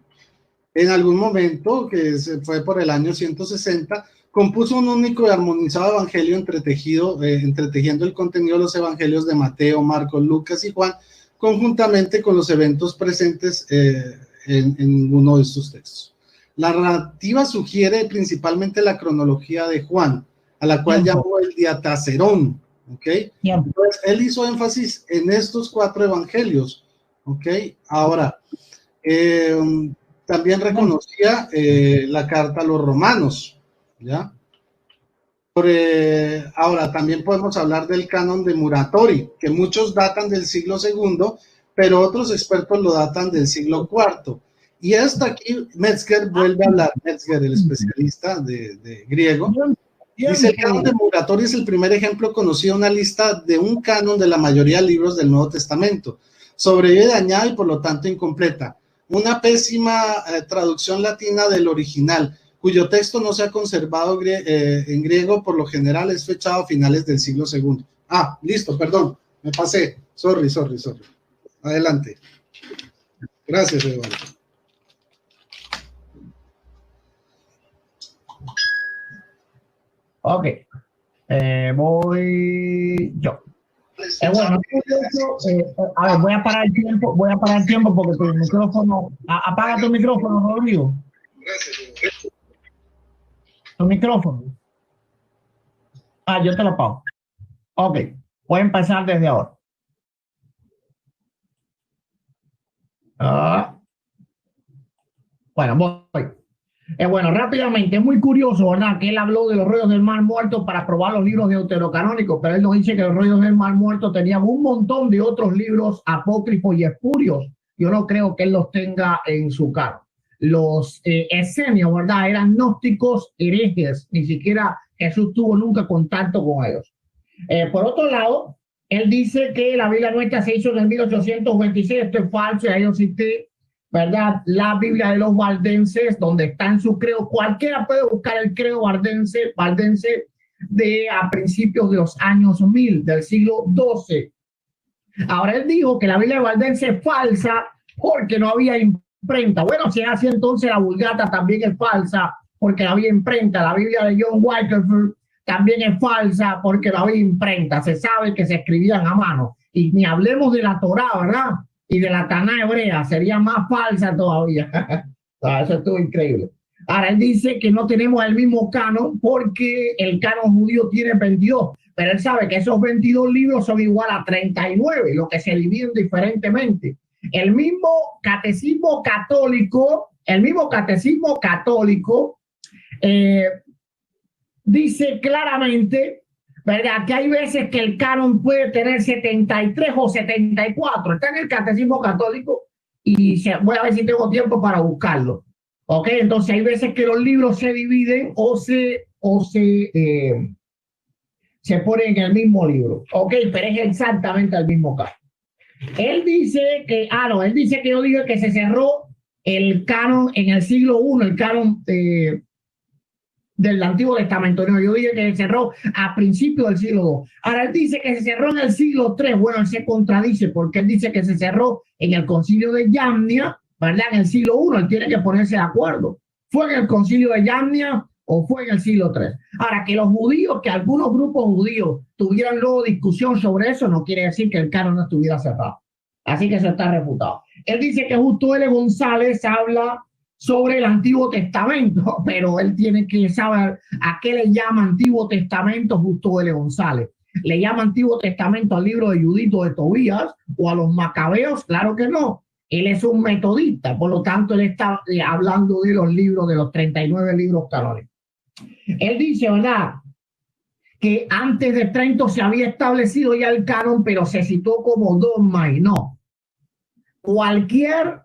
S2: en algún momento, que fue por el año 160, compuso un único y armonizado evangelio entretejiendo el contenido de los evangelios de Mateo, Marcos, Lucas y Juan, conjuntamente con los eventos presentes en uno de estos textos. La narrativa sugiere principalmente la cronología de Juan, a la cual llamó el diatacerón, ¿ok? Entonces, él hizo énfasis en estos 4 evangelios, ¿ok? Ahora, también reconocía la carta a los romanos, ¿ya? Ahora, también podemos hablar del canon de Muratori, que muchos datan del siglo II, pero otros expertos lo datan del siglo IV. Y hasta aquí Metzger vuelve a hablar, Metzger, el especialista de griego, dice: el canon de Muratori es el primer ejemplo conocido de una lista de un canon de la mayoría de libros del Nuevo Testamento. Sobrevive dañada y por lo tanto incompleta. Una pésima traducción latina del original, cuyo texto no se ha conservado en griego, por lo general es fechado a finales del siglo II. Ah, listo, perdón, me pasé. Sorry. Adelante. Gracias, Eduardo.
S1: Ok, voy yo. Bueno, a ver, voy a parar el tiempo porque tu micrófono, apaga tu micrófono, Rodrigo.
S2: Gracias.
S1: Tu micrófono. Yo te lo apago. Ok, voy a empezar desde ahora. Bueno, voy. Bueno, rápidamente, es muy curioso, ¿verdad? Que él habló de los rollos del Mar Muerto para probar los libros deuterocanónicos, pero él nos dice que los rollos del Mar Muerto tenían un montón de otros libros apócrifos y espurios. Yo no creo que él los tenga en su carro. Los esenios, ¿verdad? Eran gnósticos herejes, ni siquiera Jesús tuvo nunca contacto con ellos. Por otro lado, él dice que la Biblia nuestra se hizo en el 1826, esto es falso, ya yo cité, ¿verdad? La Biblia de los valdenses, donde está en su credo. Cualquiera puede buscar el credo valdense de a principios de los años 1000, del siglo XII. Ahora, él dijo que la Biblia de valdense es falsa porque no había imprenta. Bueno, si es así, entonces la Vulgata también es falsa porque no había imprenta. La Biblia de John Wycliffe también es falsa porque no había imprenta. Se sabe que se escribían a mano. Y ni hablemos de la Torá, ¿verdad? Y de la Taná hebrea, sería más falsa todavía. Eso estuvo increíble. Ahora, él dice que no tenemos el mismo canon porque el canon judío tiene 22, pero él sabe que esos 22 libros son igual a 39, lo que se dividen diferentemente. El mismo catecismo católico dice claramente, ¿verdad?, que hay veces que el canon puede tener 73 o 74. Está en el Catecismo Católico y voy a ver si tengo tiempo para buscarlo. ¿Ok? Entonces hay veces que los libros se dividen o se ponen en el mismo libro. ¿Ok? Pero es exactamente el mismo caso. Él dice que, él dice que yo dije que se cerró el canon en el siglo I, el canon del Antiguo Testamento. No, yo dije que se cerró a principios del siglo II. Ahora él dice que se cerró en el siglo III. Bueno, él se contradice porque él dice que se cerró en el concilio de Yamnia, ¿verdad? En el siglo I. Él tiene que ponerse de acuerdo. ¿Fue en el concilio de Yamnia o fue en el siglo III? Ahora, que los judíos, que algunos grupos judíos tuvieran luego discusión sobre eso, no quiere decir que el canon no estuviera cerrado. Así que eso está refutado. Él dice que Justo L. González habla sobre el Antiguo Testamento, pero él tiene que saber a qué le llama Antiguo Testamento Justo L. González. ¿Le llama Antiguo Testamento al libro de Judito de Tobías o a los Macabeos? Claro que no. Él es un metodista, por lo tanto él está hablando de los libros, de los 39 libros canónicos. Él dice, ¿verdad?, que antes de Trento se había establecido ya el canon, pero se citó como dogma y no. Cualquier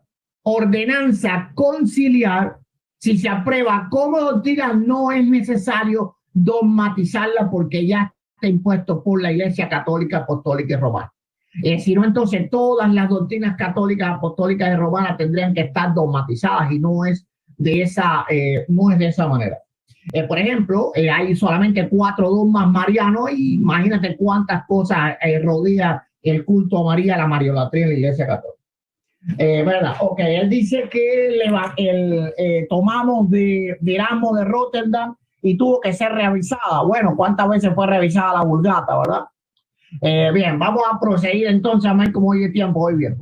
S1: ordenanza conciliar, si se aprueba como doctrina, no es necesario dogmatizarla porque ya está impuesto por la Iglesia Católica, Apostólica y Romana. Si no, entonces todas las doctrinas católicas, apostólicas y romanas tendrían que estar dogmatizadas y no es de esa manera. Por ejemplo, hay solamente 4 dogmas marianos y imagínate cuántas cosas rodea el culto a María, la mariolatría en la Iglesia Católica. ¿Verdad? Ok, él dice que tomamos de Erasmo de Rotterdam y tuvo que ser revisada. Bueno, ¿cuántas veces fue revisada la Vulgata, verdad? Bien, vamos a proseguir entonces, a ver cómo hoy el tiempo, hoy bien.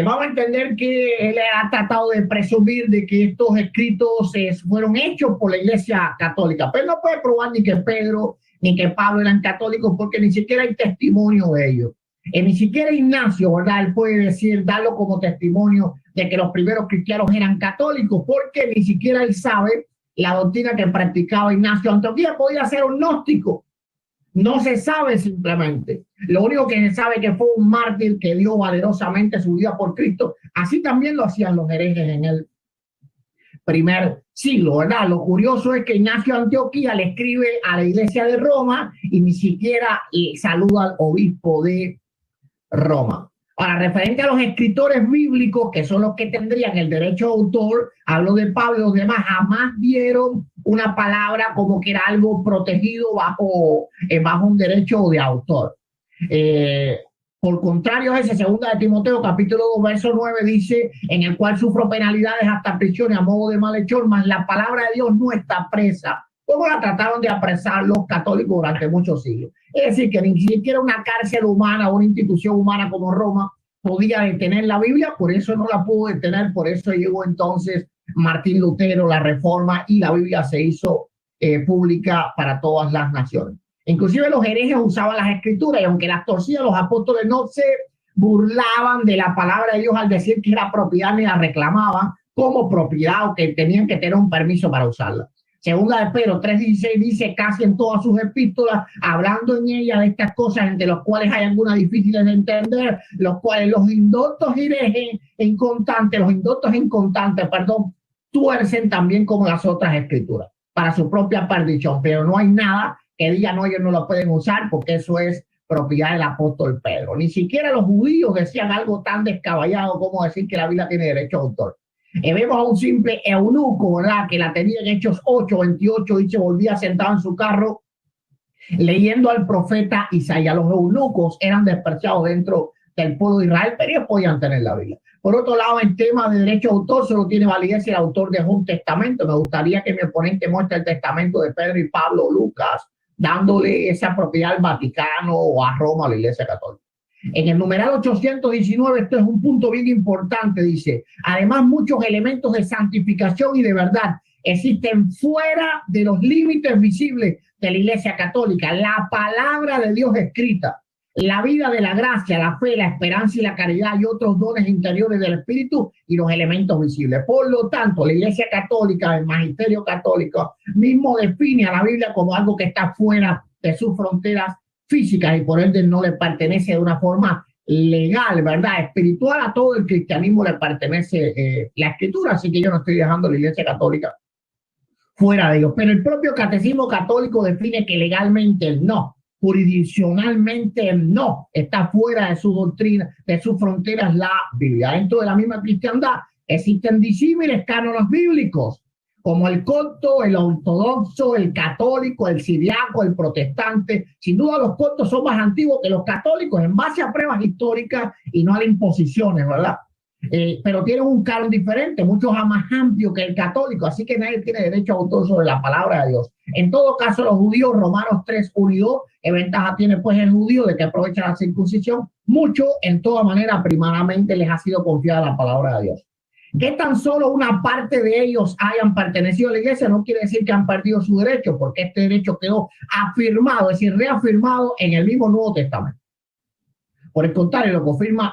S1: Vamos a entender que él ha tratado de presumir de que estos escritos fueron hechos por la Iglesia Católica, pero no puede probar ni que Pedro ni que Pablo eran católicos porque ni siquiera hay testimonio de ellos. Ni siquiera Ignacio, ¿verdad?, él puede darlo como testimonio de que los primeros cristianos eran católicos, porque ni siquiera él sabe la doctrina que practicaba Ignacio de Antioquía. Podía ser un gnóstico, no se sabe simplemente. Lo único que se sabe es que fue un mártir que dio valerosamente su vida por Cristo. Así también lo hacían los herejes en el primer siglo, ¿verdad? Lo curioso es que Ignacio de Antioquía le escribe a la iglesia de Roma y ni siquiera saluda al obispo de Roma. Ahora, referente a los escritores bíblicos, que son los que tendrían el derecho de autor, hablo de Pablo y los demás, jamás dieron una palabra como que era algo protegido bajo un derecho de autor. Por contrario a ese, segunda de Timoteo, capítulo 2, verso 9, dice, en el cual sufro penalidades hasta prisiones a modo de malhechor, mas la palabra de Dios no está presa, como la trataron de apresar los católicos durante muchos siglos. Es decir, que ni siquiera una cárcel humana o una institución humana como Roma podía detener la Biblia, por eso no la pudo detener, por eso llegó entonces Martín Lutero, la Reforma, y la Biblia se hizo pública para todas las naciones. Inclusive los herejes usaban las escrituras, y aunque las torcían, los apóstoles no se burlaban de la palabra de Dios al decir que era propiedad, ni la reclamaban como propiedad o que tenían que tener un permiso para usarla. Segunda de Pedro 3:16 dice casi en todas sus epístolas, hablando en ella de estas cosas, entre los cuales hay algunas difíciles de entender, los cuales los indoctos herejes inconstantes, tuercen también como las otras escrituras, para su propia perdición, pero no hay nada que digan, no, ellos no lo pueden usar porque eso es propiedad del apóstol Pedro. Ni siquiera los judíos decían algo tan descabellado como decir que la Biblia tiene derecho a autor. Vemos a un simple eunuco, ¿verdad?, que la tenía en Hechos 8:28 y se volvía sentado en su carro leyendo al profeta Isaías. Los eunucos eran despreciados dentro del pueblo de Israel, pero ellos podían tener la Biblia. Por otro lado, en tema de derecho de autor, solo tiene validez el autor dejó un testamento. Me gustaría que mi oponente muestre el testamento de Pedro y Pablo o Lucas, dándole esa propiedad al Vaticano o a Roma, a la Iglesia Católica. En el numeral 819, esto es un punto bien importante, dice, además muchos elementos de santificación y de verdad existen fuera de los límites visibles de la Iglesia Católica. La palabra de Dios escrita, la vida de la gracia, la fe, la esperanza y la caridad y otros dones interiores del Espíritu y los elementos visibles. Por lo tanto, la Iglesia Católica, el magisterio católico, mismo define a la Biblia como algo que está fuera de sus fronteras físicas y por ende no le pertenece de una forma legal, ¿verdad? Espiritual. A todo el cristianismo le pertenece la escritura, así que yo no estoy dejando la Iglesia Católica fuera de ellos. Pero el propio catecismo católico define que legalmente no, jurisdiccionalmente no, está fuera de su doctrina, de sus fronteras la Biblia. Dentro de la misma cristiandad existen disímiles cánones bíblicos, como el copto, el ortodoxo, el católico, el siriaco, el protestante. Sin duda los coptos son más antiguos que los católicos en base a pruebas históricas y no a las imposiciones, ¿verdad? Pero tienen un canon diferente, mucho más amplio que el católico, así que nadie tiene derecho a autor sobre la palabra de Dios. En todo caso, los judíos, Romanos 3:1 y 2, ¿qué ventaja tiene pues el judío de que aprovecha la circuncisión? Mucho, en toda manera, primeramente les ha sido confiada la palabra de Dios. Que tan solo una parte de ellos hayan pertenecido a la iglesia no quiere decir que han perdido su derecho, porque este derecho quedó afirmado, es decir, reafirmado en el mismo Nuevo Testamento. Por el contrario,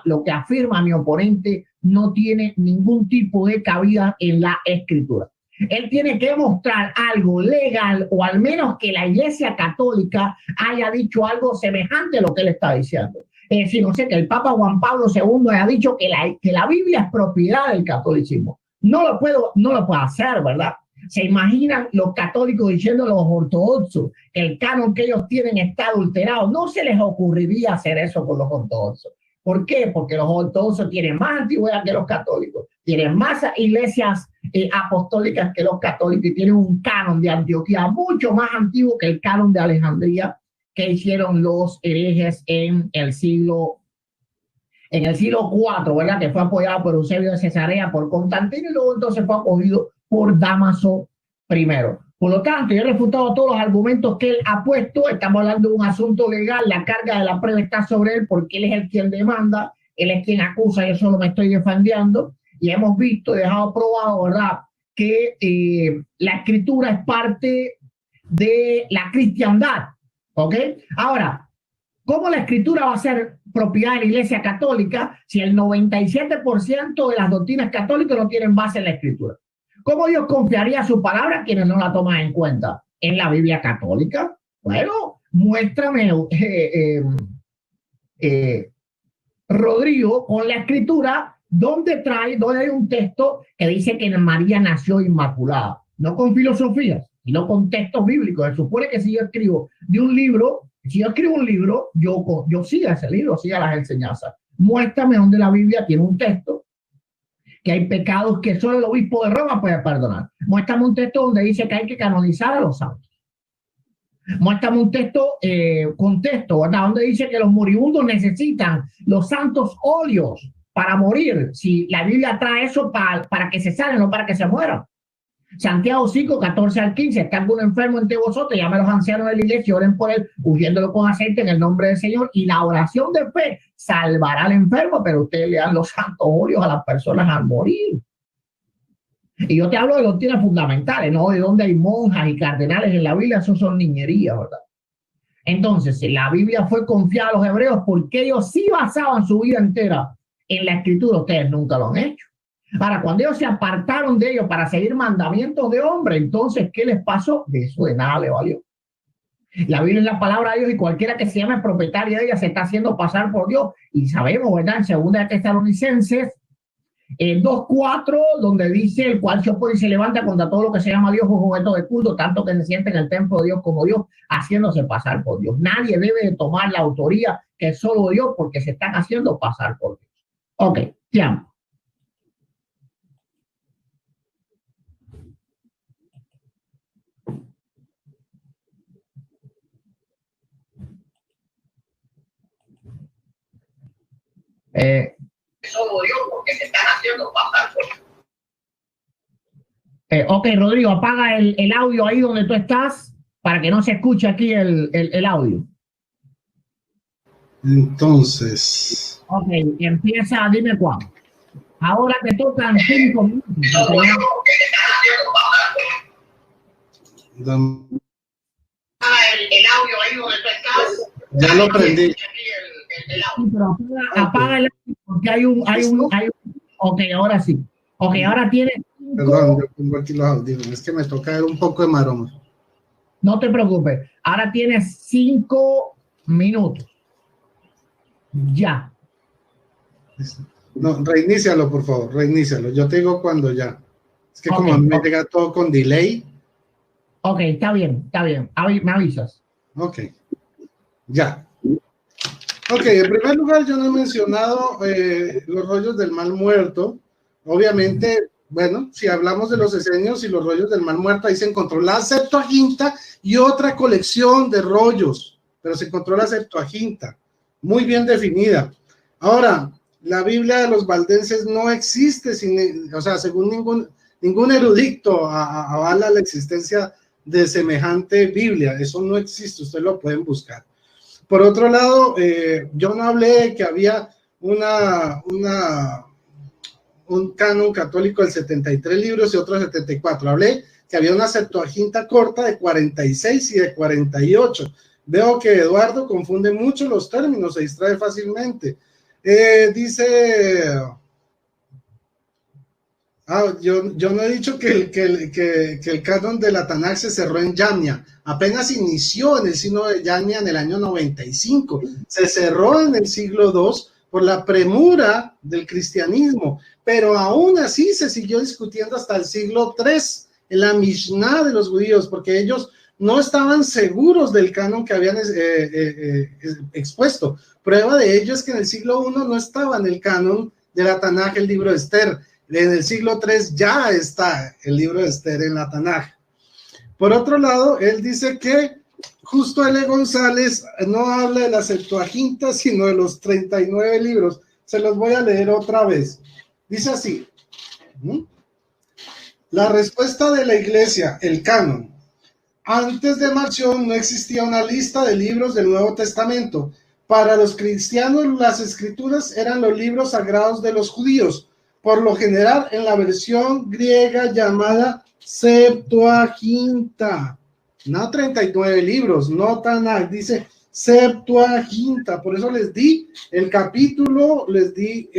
S1: lo que afirma mi oponente no tiene ningún tipo de cabida en la Escritura. Él tiene que mostrar algo legal, o al menos que la Iglesia Católica haya dicho algo semejante a lo que él está diciendo. Es decir, no sé, que el Papa Juan Pablo II haya dicho que la Biblia es propiedad del catolicismo. No lo puedo hacer, ¿verdad? Se imaginan los católicos diciendo a los ortodoxos que el canon que ellos tienen está adulterado. No se les ocurriría hacer eso con los ortodoxos. ¿Por qué? Porque los ortodoxos tienen más antigüedad que los católicos, tienen más iglesias apostólicas que los católicos y tienen un canon de Antioquía mucho más antiguo que el canon de Alejandría que hicieron los herejes en el siglo IV, ¿verdad? Que fue apoyado por Eusebio de Cesarea, por Constantino, y luego entonces fue acogido por Dámaso I. Por lo tanto, yo he refutado todos los argumentos que él ha puesto. Estamos hablando de un asunto legal, la carga de la prueba está sobre él porque él es el quien demanda, él es quien acusa, yo solo me estoy defendiendo. Y hemos visto, dejado probado, ¿verdad?, que la escritura es parte de la cristiandad. ¿Ok? Ahora, ¿cómo la escritura va a ser propiedad de la Iglesia Católica si el 97% de las doctrinas católicas no tienen base en la escritura? ¿Cómo Dios confiaría su palabra a quienes no la toman en cuenta? ¿En la Biblia católica? Bueno, muéstrame, Rodrigo, con la escritura, donde hay un texto que dice que María nació inmaculada, no con filosofías, sino con textos bíblicos. Se supone que si yo escribo un libro, yo sigo ese libro, siga las enseñanzas. Muéstrame donde la Biblia tiene un texto que hay pecados que solo el obispo de Roma puede perdonar. Muéstrame un texto donde dice que hay que canonizar a los santos. Muéstrame un texto, ¿verdad? Donde dice que los moribundos necesitan los santos óleos para morir. Si la Biblia trae eso para que se salen, no para que se mueran. Santiago 5, 14 al 15, está alguno enfermo entre vosotros, llame a los ancianos de la iglesia, oren por él, ungiéndolo con aceite en el nombre del Señor, y la oración de fe salvará al enfermo, pero ustedes le dan los santos óleos a las personas al morir. Y yo te hablo de doctrinas fundamentales, no de donde hay monjas y cardenales en la Biblia, eso son niñerías, ¿verdad? Entonces, si la Biblia fue confiada a los hebreos porque ellos sí basaban su vida entera en la escritura, ustedes nunca lo han hecho. Ahora, cuando ellos se apartaron de ellos para seguir mandamientos de hombre, entonces, ¿qué les pasó? De eso de nada le valió. La Biblia es la palabra de Dios y cualquiera que se llame propietario de ella se está haciendo pasar por Dios. Y sabemos, ¿verdad? En 2 de Tesalonicenses 2:4, donde dice: el cual se opone y se levanta contra todo lo que se llama Dios o objeto de culto, tanto que se siente en el templo de Dios como Dios, haciéndose pasar por Dios. Nadie debe de tomar la autoría que es solo Dios porque se están haciendo pasar por Dios. Ok, ya. Solo Dios porque se están haciendo pasar por Dios. Ok, Rodrigo, apaga el audio ahí donde tú estás para que no se escuche aquí el audio.
S2: Entonces.
S1: Ok, empieza, dime cuándo. Ahora te tocan 5 minutos. El audio ahí donde tú estás.
S2: Ya lo prendí.
S1: Sí, pero apaga el audio porque hay un. Ok, ahora sí. Ok, ahora tienes.
S2: Perdón, yo pongo aquí los audífonos. Es que me toca ver un poco de maroma.
S1: No te preocupes. Ahora tienes 5 minutos. Ya.
S2: No, reinícialo, por favor, reinícialo. Yo te digo cuando ya. Es que como me llega todo con delay.
S1: Ok, está bien, está bien. Me avisas.
S2: Ok, ya. Ok, en primer lugar, yo no he mencionado los rollos del mal muerto. Obviamente, bueno, si hablamos de los esenios y los rollos del mal muerto, ahí se encontró la Septuaginta y otra colección de rollos, pero se encontró la Septuaginta, muy bien definida. Ahora, la Biblia de los valdenses no existe, o sea, según ningún erudito avala la existencia de semejante Biblia. Eso no existe, ustedes lo pueden buscar. Por otro lado, yo no hablé de que había un canon católico de 73 libros y otro de 74. Hablé que había una Septuaginta corta de 46 y de 48. Veo que Eduardo confunde mucho los términos, se distrae fácilmente. Dice... yo no he dicho que el canon de la Tanaj se cerró en Yamnia. Apenas inició en el signo de Yamnia en el año 95. Se cerró en el siglo II por la premura del cristianismo, pero aún así se siguió discutiendo hasta el siglo III en la Mishnah de los judíos, porque ellos no estaban seguros del canon que habían expuesto. Prueba de ello es que en el siglo I no estaba en el canon de la Tanaj el libro de Esther. En el siglo III ya está el libro de Esther en la Tanaj. Por otro lado, él dice que Justo L. González no habla de la Septuaginta, sino de los 39 libros. Se los voy a leer otra vez. Dice así: la respuesta de la iglesia, el canon. Antes de Marción no existía una lista de libros del Nuevo Testamento. Para los cristianos, las escrituras eran los libros sagrados de los judíos, por lo general en la versión griega llamada Septuaginta. No 39 libros, no Tanaj, dice Septuaginta. Por eso les di el capítulo, les di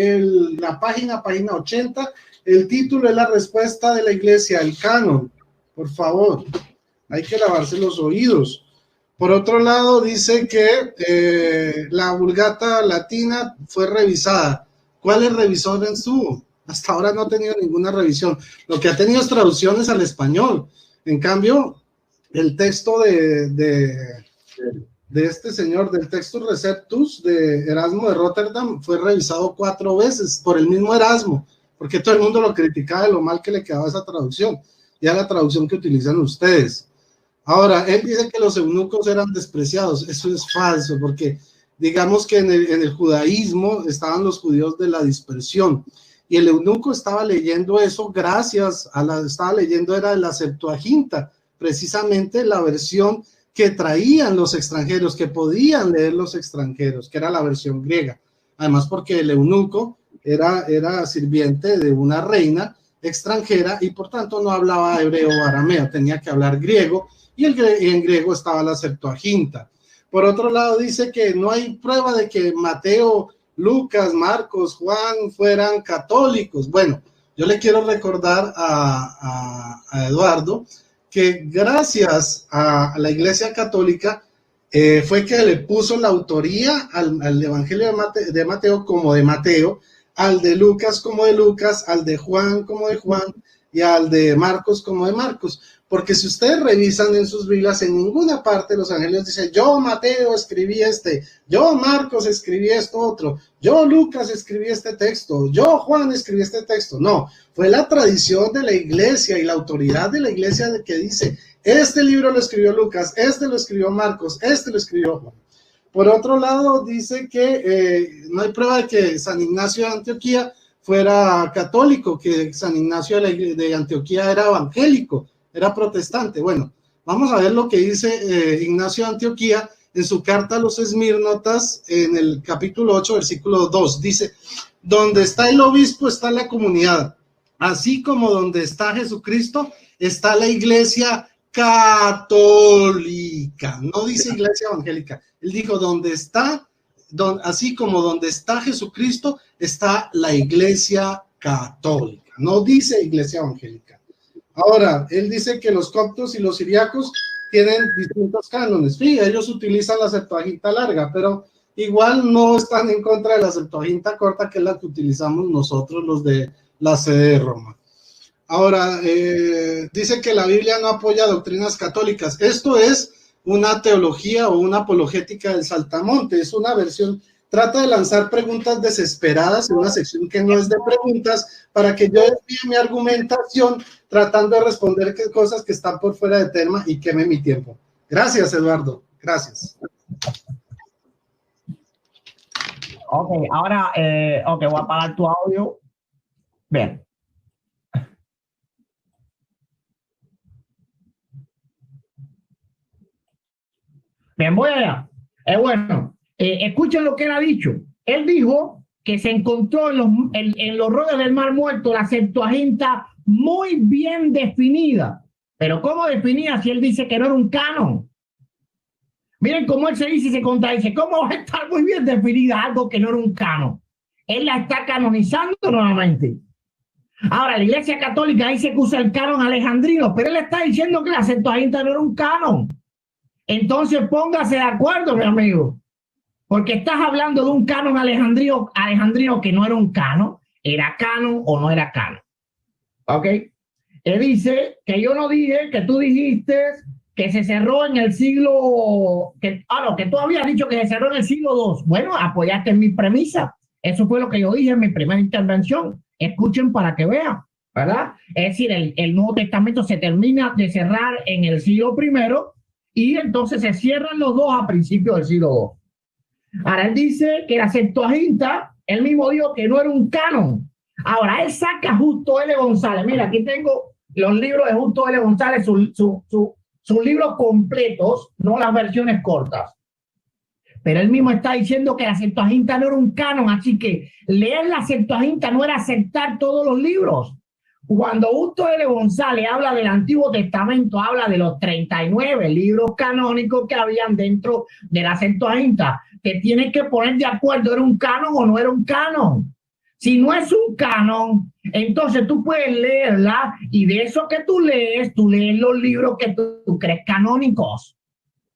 S2: la página 80, El título es la respuesta de la iglesia, el canon. Por favor, hay que lavarse los oídos. Por otro lado, dice que la Vulgata Latina fue revisada. ¿Cuáles revisores tuvo? Hasta ahora no ha tenido ninguna revisión. Lo que ha tenido es traducciones al español. En cambio, el texto de este señor, del Textus Receptus de Erasmo de Rotterdam, fue revisado 4 veces por el mismo Erasmo, porque todo el mundo lo criticaba de lo mal que le quedaba esa traducción, ya la traducción que utilizan ustedes. Ahora, él dice que los eunucos eran despreciados. Eso es falso, porque digamos que en el judaísmo estaban los judíos de la dispersión, y el eunuco estaba leyendo eso gracias a estaba leyendo era la Septuaginta, precisamente la versión que traían los extranjeros, que podían leer los extranjeros, que era la versión griega. Además, porque el eunuco era sirviente de una reina extranjera y por tanto no hablaba hebreo o arameo, tenía que hablar griego, y en griego estaba la Septuaginta. Por otro lado, dice que no hay prueba de que Mateo, Lucas, Marcos, Juan fueran católicos. Bueno, yo le quiero recordar a Eduardo que gracias a la Iglesia Católica fue que le puso la autoría al Evangelio de Mateo como de Mateo, al de Lucas como de Lucas, al de Juan como de Juan y al de Marcos como de Marcos. Porque si ustedes revisan en sus Biblias, en ninguna parte de los evangelios dice, yo Mateo escribí yo Marcos escribí esto otro, yo Lucas escribí este texto, yo Juan escribí este texto. No, fue la tradición de la iglesia y la autoridad de la iglesia de que dice, este libro lo escribió Lucas, este lo escribió Marcos, este lo escribió Juan. Por otro lado, dice que no hay prueba de que San Ignacio de Antioquía fuera católico, que San Ignacio de Antioquía era evangélico, era protestante. Bueno, vamos a ver lo que dice Ignacio de Antioquía en su carta a los Esmirnotas, en el capítulo 8, versículo 2. Dice, donde está el obispo está la comunidad, así como donde está Jesucristo está la iglesia católica. No dice iglesia evangélica. Él dijo, así como donde está Jesucristo está la iglesia católica. No dice iglesia evangélica. Ahora, él dice que los coptos y los siriacos tienen distintos cánones. Sí, ellos utilizan la Septuaginta larga, pero igual no están en contra de la Septuaginta corta, que es la que utilizamos nosotros, los de la sede de Roma. Ahora, dice que la Biblia no apoya doctrinas católicas. Esto es una teología o una apologética del saltamonte. Es una versión, trata de lanzar preguntas desesperadas en una sección que no es de preguntas, para que yo desvíe mi argumentación tratando de responder cosas que están por fuera de tema y queme mi tiempo. Gracias, Eduardo. Gracias.
S1: Ok, ahora, voy a apagar tu audio. Bien. Bien, voy allá. Bueno, escuchen lo que él ha dicho. Él dijo que se encontró en los rollos del Mar Muerto la Septuaginta muy bien definida. Pero ¿cómo definida si él dice que no era un canon? Miren cómo él se dice y se contradice. ¿Cómo va a estar muy bien definida algo que no era un canon? Él la está canonizando nuevamente. Ahora, la Iglesia Católica dice que usa el canon alejandrino, pero él está diciendo que la Septuaginta no era un canon. Entonces póngase de acuerdo, mi amigo, porque estás hablando de un canon alejandrino que no era un canon, era canon o no era canon. ¿Ok? Él dice que yo no dije, que tú dijiste que se cerró en el siglo, que tú habías dicho que se cerró en el siglo II. Bueno, apoyaste en mi premisa. Eso fue lo que yo dije en mi primera intervención. Escuchen para que vean, ¿verdad? Es decir, el Nuevo Testamento se termina de cerrar en el siglo I, y entonces se cierran los dos a principios del siglo II. Ahora él dice que la Septuaginta, él mismo dijo que no era un canon. Ahora él saca Justo L. González. Mira, aquí tengo los libros de Justo L. González, sus libros completos, no las versiones cortas. Pero él mismo está diciendo que la Septuaginta no era un canon, así que leer la Septuaginta no era aceptar todos los libros. Cuando Justo L. González habla del Antiguo Testamento, habla de los 39 libros canónicos que habían dentro de la Septuaginta. Te tienes que poner de acuerdo, ¿era un canon o no era un canon? Si no es un canon, entonces tú puedes leerla y de eso que tú lees los libros que tú crees canónicos.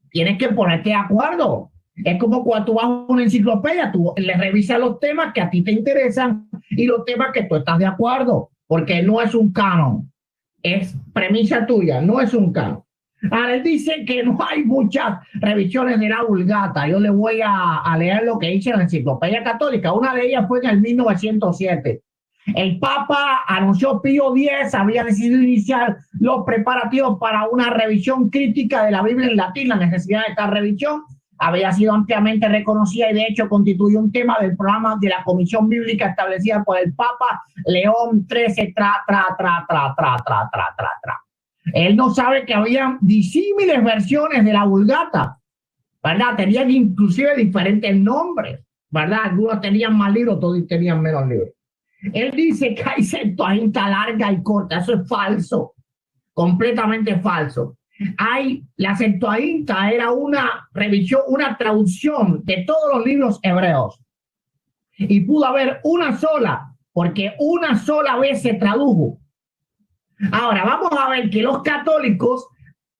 S1: Tienes que ponerte de acuerdo. Es como cuando tú vas a una enciclopedia, tú le revisas los temas que a ti te interesan y los temas que tú estás de acuerdo, porque no es un canon. Es premisa tuya, no es un canon. Ahora, él dice que no hay muchas revisiones de la Vulgata. Yo le voy a leer lo que dice la Enciclopedia Católica. Una de ellas fue en el 1907. El Papa anunció Pío X había decidido iniciar los preparativos para una revisión crítica de la Biblia en latín. La necesidad de esta revisión había sido ampliamente reconocida y de hecho constituye un tema del programa de la Comisión Bíblica establecida por el Papa León XIII. Él no sabe que había disímiles versiones de la Vulgata, ¿verdad? Tenían inclusive diferentes nombres, ¿verdad? Algunos tenían más libros, todos tenían menos libros. Él dice que hay Septuaginta larga y corta. Eso es falso, completamente falso. La Septuaginta era una revisión, una traducción de todos los libros hebreos. Y pudo haber una sola, porque una sola vez se tradujo. Ahora, vamos a ver que los católicos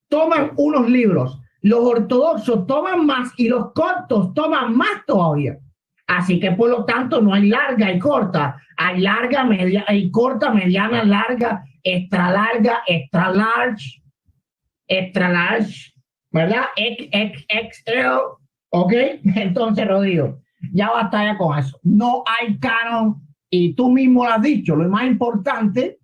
S1: toman unos libros, los ortodoxos toman más y los coptos toman más todavía. Así que, por lo tanto, no hay larga y corta. Hay larga, media y corta, mediana, larga, extra large, ¿verdad? XL, ¿ok? Entonces, Rodrigo, ya basta ya con eso. No hay canon y tú mismo lo has dicho. Lo más importante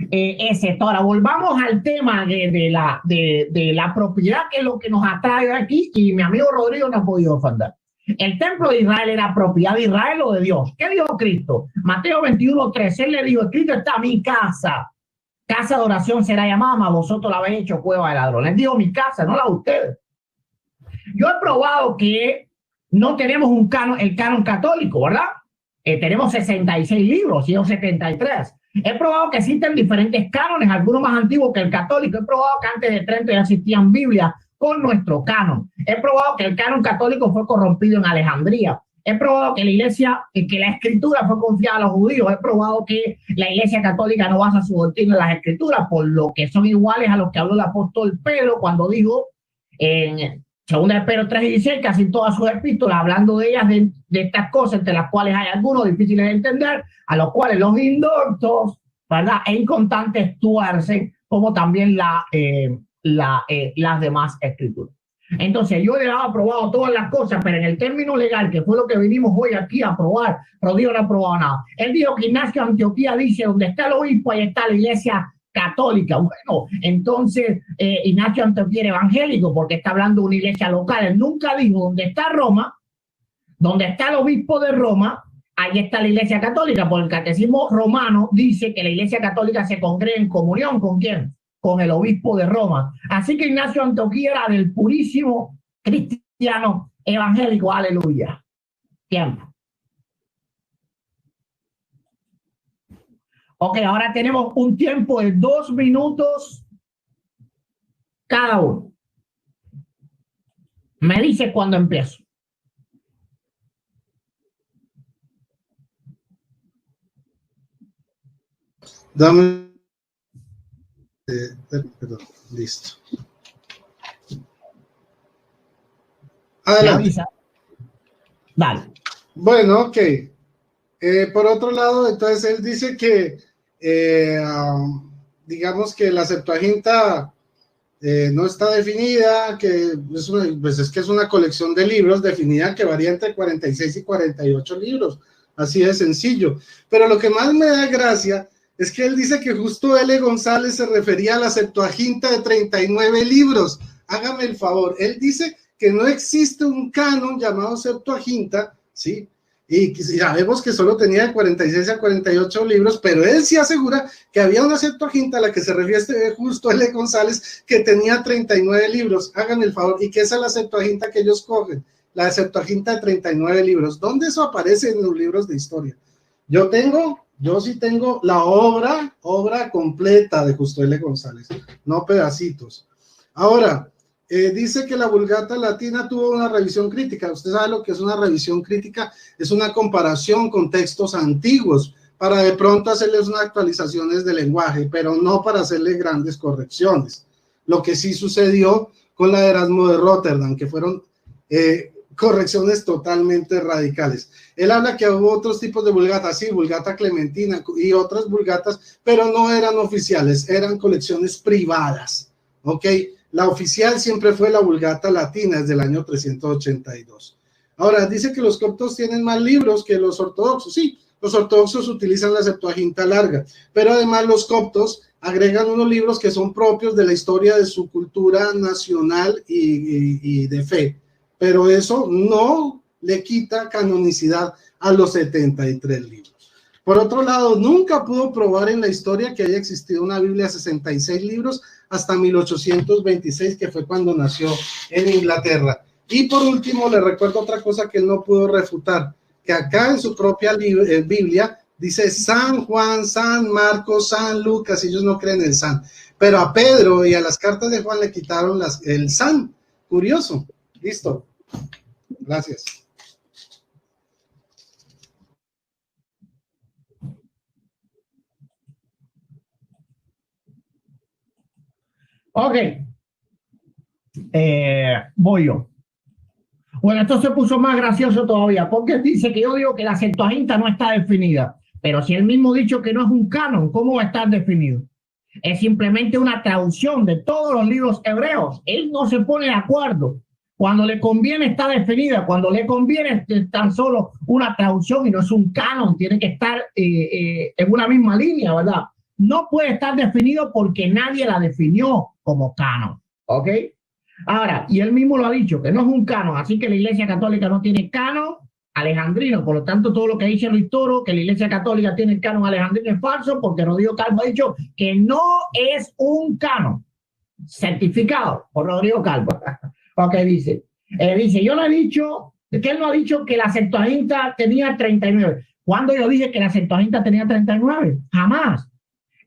S1: es esto. Ahora, volvamos al tema de la propiedad, que es lo que nos atrae aquí, y mi amigo Rodrigo no ha podido ofender. El templo de Israel era propiedad de Israel o de Dios. ¿Qué dijo Cristo? Mateo 21:3. Él le dijo: Cristo está mi casa. Casa de oración será llamada, mas vosotros la habéis hecho cueva de ladrones. Él dijo mi casa, no la de ustedes. Yo he probado que no tenemos un canon, el canon católico, ¿verdad? Tenemos 66 libros, y yo 73. He probado que existen diferentes cánones, algunos más antiguos que el católico. He probado que antes de Trento ya existían Biblias con nuestro canon. He probado que el canon católico fue corrompido en Alejandría. He probado que la iglesia, que la escritura fue confiada a los judíos. He probado que la iglesia católica no basa su doctrina en las escrituras, por lo que son iguales a los que habló el apóstol Pedro cuando dijo en 2 de Pedro 3:16, casi todas sus epístolas, hablando de ellas, de estas cosas, entre las cuales hay algunos difíciles de entender, a los cuales los indoctos, ¿verdad?, e inconstantes tuercen, como también las demás escrituras. Entonces, yo he aprobado todas las cosas, pero en el término legal, que fue lo que vinimos hoy aquí a aprobar, Rodrigo no ha aprobado nada. Él dijo que Ignacio de Antioquía dice: donde está el obispo, ahí está la iglesia católica. Bueno, entonces Ignacio de Antioquía era evangélico, porque está hablando de una iglesia local. Él nunca dijo: donde está Roma, donde está el obispo de Roma, ahí está la iglesia católica, porque el catecismo romano dice que la iglesia católica se congrega en comunión ¿con quién? Con el obispo de Roma. Así que Ignacio de Antioquía era del purísimo cristiano evangélico. Aleluya. Tiempo. Ok, ahora tenemos un tiempo de 2 minutos cada uno. Me dice cuando empiezo.
S2: Dame. Perdón, listo. Adelante.
S1: Dale.
S2: Bueno, ok. Por otro lado, entonces él dice que, digamos que la Septuaginta no está definida, que es una colección de libros definida que varía entre 46 y 48 libros. Así de sencillo. Pero lo que más me da gracia es que él dice que justo L. González se refería a la Septuaginta de 39 libros. Hágame el favor. Él dice que no existe un canon llamado Septuaginta, ¿sí? Y sabemos que solo tenía de 46 a 48 libros, pero él sí asegura que había una Septuaginta a la que se refiere justo L. González, que tenía 39 libros. Háganme el favor. ¿Y qué es la Septuaginta que ellos cogen? La Septuaginta de 39 libros. ¿Dónde eso aparece en los libros de historia? Yo sí tengo la obra completa de Justo L. González, no pedacitos. Ahora, dice que la Vulgata Latina tuvo una revisión crítica. Usted sabe lo que es una revisión crítica, es una comparación con textos antiguos para de pronto hacerles unas actualizaciones de lenguaje, pero no para hacerle grandes correcciones. Lo que sí sucedió con la de Erasmo de Rotterdam, que fueron correcciones totalmente radicales. Él habla que hubo otros tipos de vulgata, sí, Vulgata Clementina y otras vulgatas, pero no eran oficiales, eran colecciones privadas, ¿ok? La oficial siempre fue la Vulgata Latina desde el año 382. Ahora, dice que los coptos tienen más libros que los ortodoxos. Sí, los ortodoxos utilizan la Septuaginta larga, pero además los coptos agregan unos libros que son propios de la historia de su cultura nacional y de fe. Pero eso no le quita canonicidad a los 73 libros. Por otro lado, nunca pudo probar en la historia que haya existido una Biblia de 66 libros hasta 1826, que fue cuando nació en Inglaterra. Y por último, le recuerdo otra cosa que él no pudo refutar, que acá en su propia Biblia dice San Juan, San Marcos, San Lucas, y ellos no creen en San. Pero a Pedro y a las cartas de Juan le quitaron el San. Curioso. Listo. Gracias.
S1: Ok. Voy yo. Bueno, esto se puso más gracioso todavía, porque dice que yo digo que la Septuaginta no está definida, pero si él mismo ha dicho que no es un canon, ¿cómo va a estar definido? Es simplemente una traducción de todos los libros hebreos. Él no se pone de acuerdo. Cuando le conviene está definida, cuando le conviene es tan solo una traducción y no es un canon, tiene que estar en una misma línea, ¿verdad? No puede estar definido porque nadie la definió como canon, ¿ok? Ahora, y él mismo lo ha dicho, que no es un canon, así que la Iglesia Católica no tiene canon alejandrino, por lo tanto todo lo que dice Luis Toro, que la Iglesia Católica tiene el canon alejandrino es falso, porque Rodrigo Calvo ha dicho que no es un canon certificado por Rodrigo Calvo. Ok, dice, yo no he dicho, que él no ha dicho que la Septuaginta tenía 39. ¿Cuándo yo dije que la Septuaginta tenía 39? Jamás.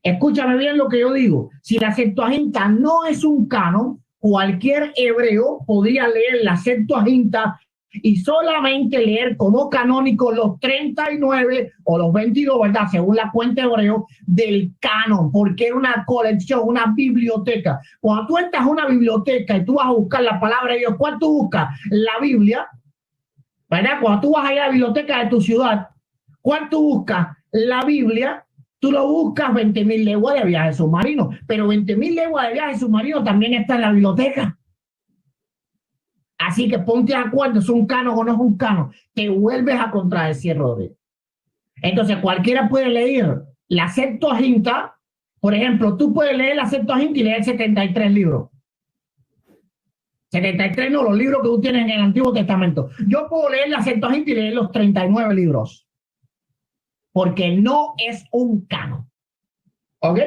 S1: Escúchame bien lo que yo digo. Si la Septuaginta no es un canon, cualquier hebreo podría leer la Septuaginta y solamente leer como canónico los 39 o los 22, ¿verdad? Según la cuenta hebreo del canon, porque era una colección, una biblioteca. Cuando tú entras a una biblioteca y tú vas a buscar la palabra de Dios, ¿cuál tú buscas? La Biblia, ¿verdad? Cuando tú vas a ir a la biblioteca de tu ciudad, ¿cuál tú buscas? La Biblia. Tú lo buscas 20.000 leguas de viaje submarino, pero 20.000 leguas de viaje submarino también está en la biblioteca. Así que ponte de acuerdo, ¿es un canon o no es un canon? Te vuelves a contradecir, Rodrigo. Entonces, cualquiera puede leer la Septuaginta. Por ejemplo, tú puedes leer la Septuaginta y leer 73 libros. 73 no, los libros que tú tienes en el Antiguo Testamento. Yo puedo leer la Septuaginta y leer los 39 libros. Porque no es un canon. ¿Ok?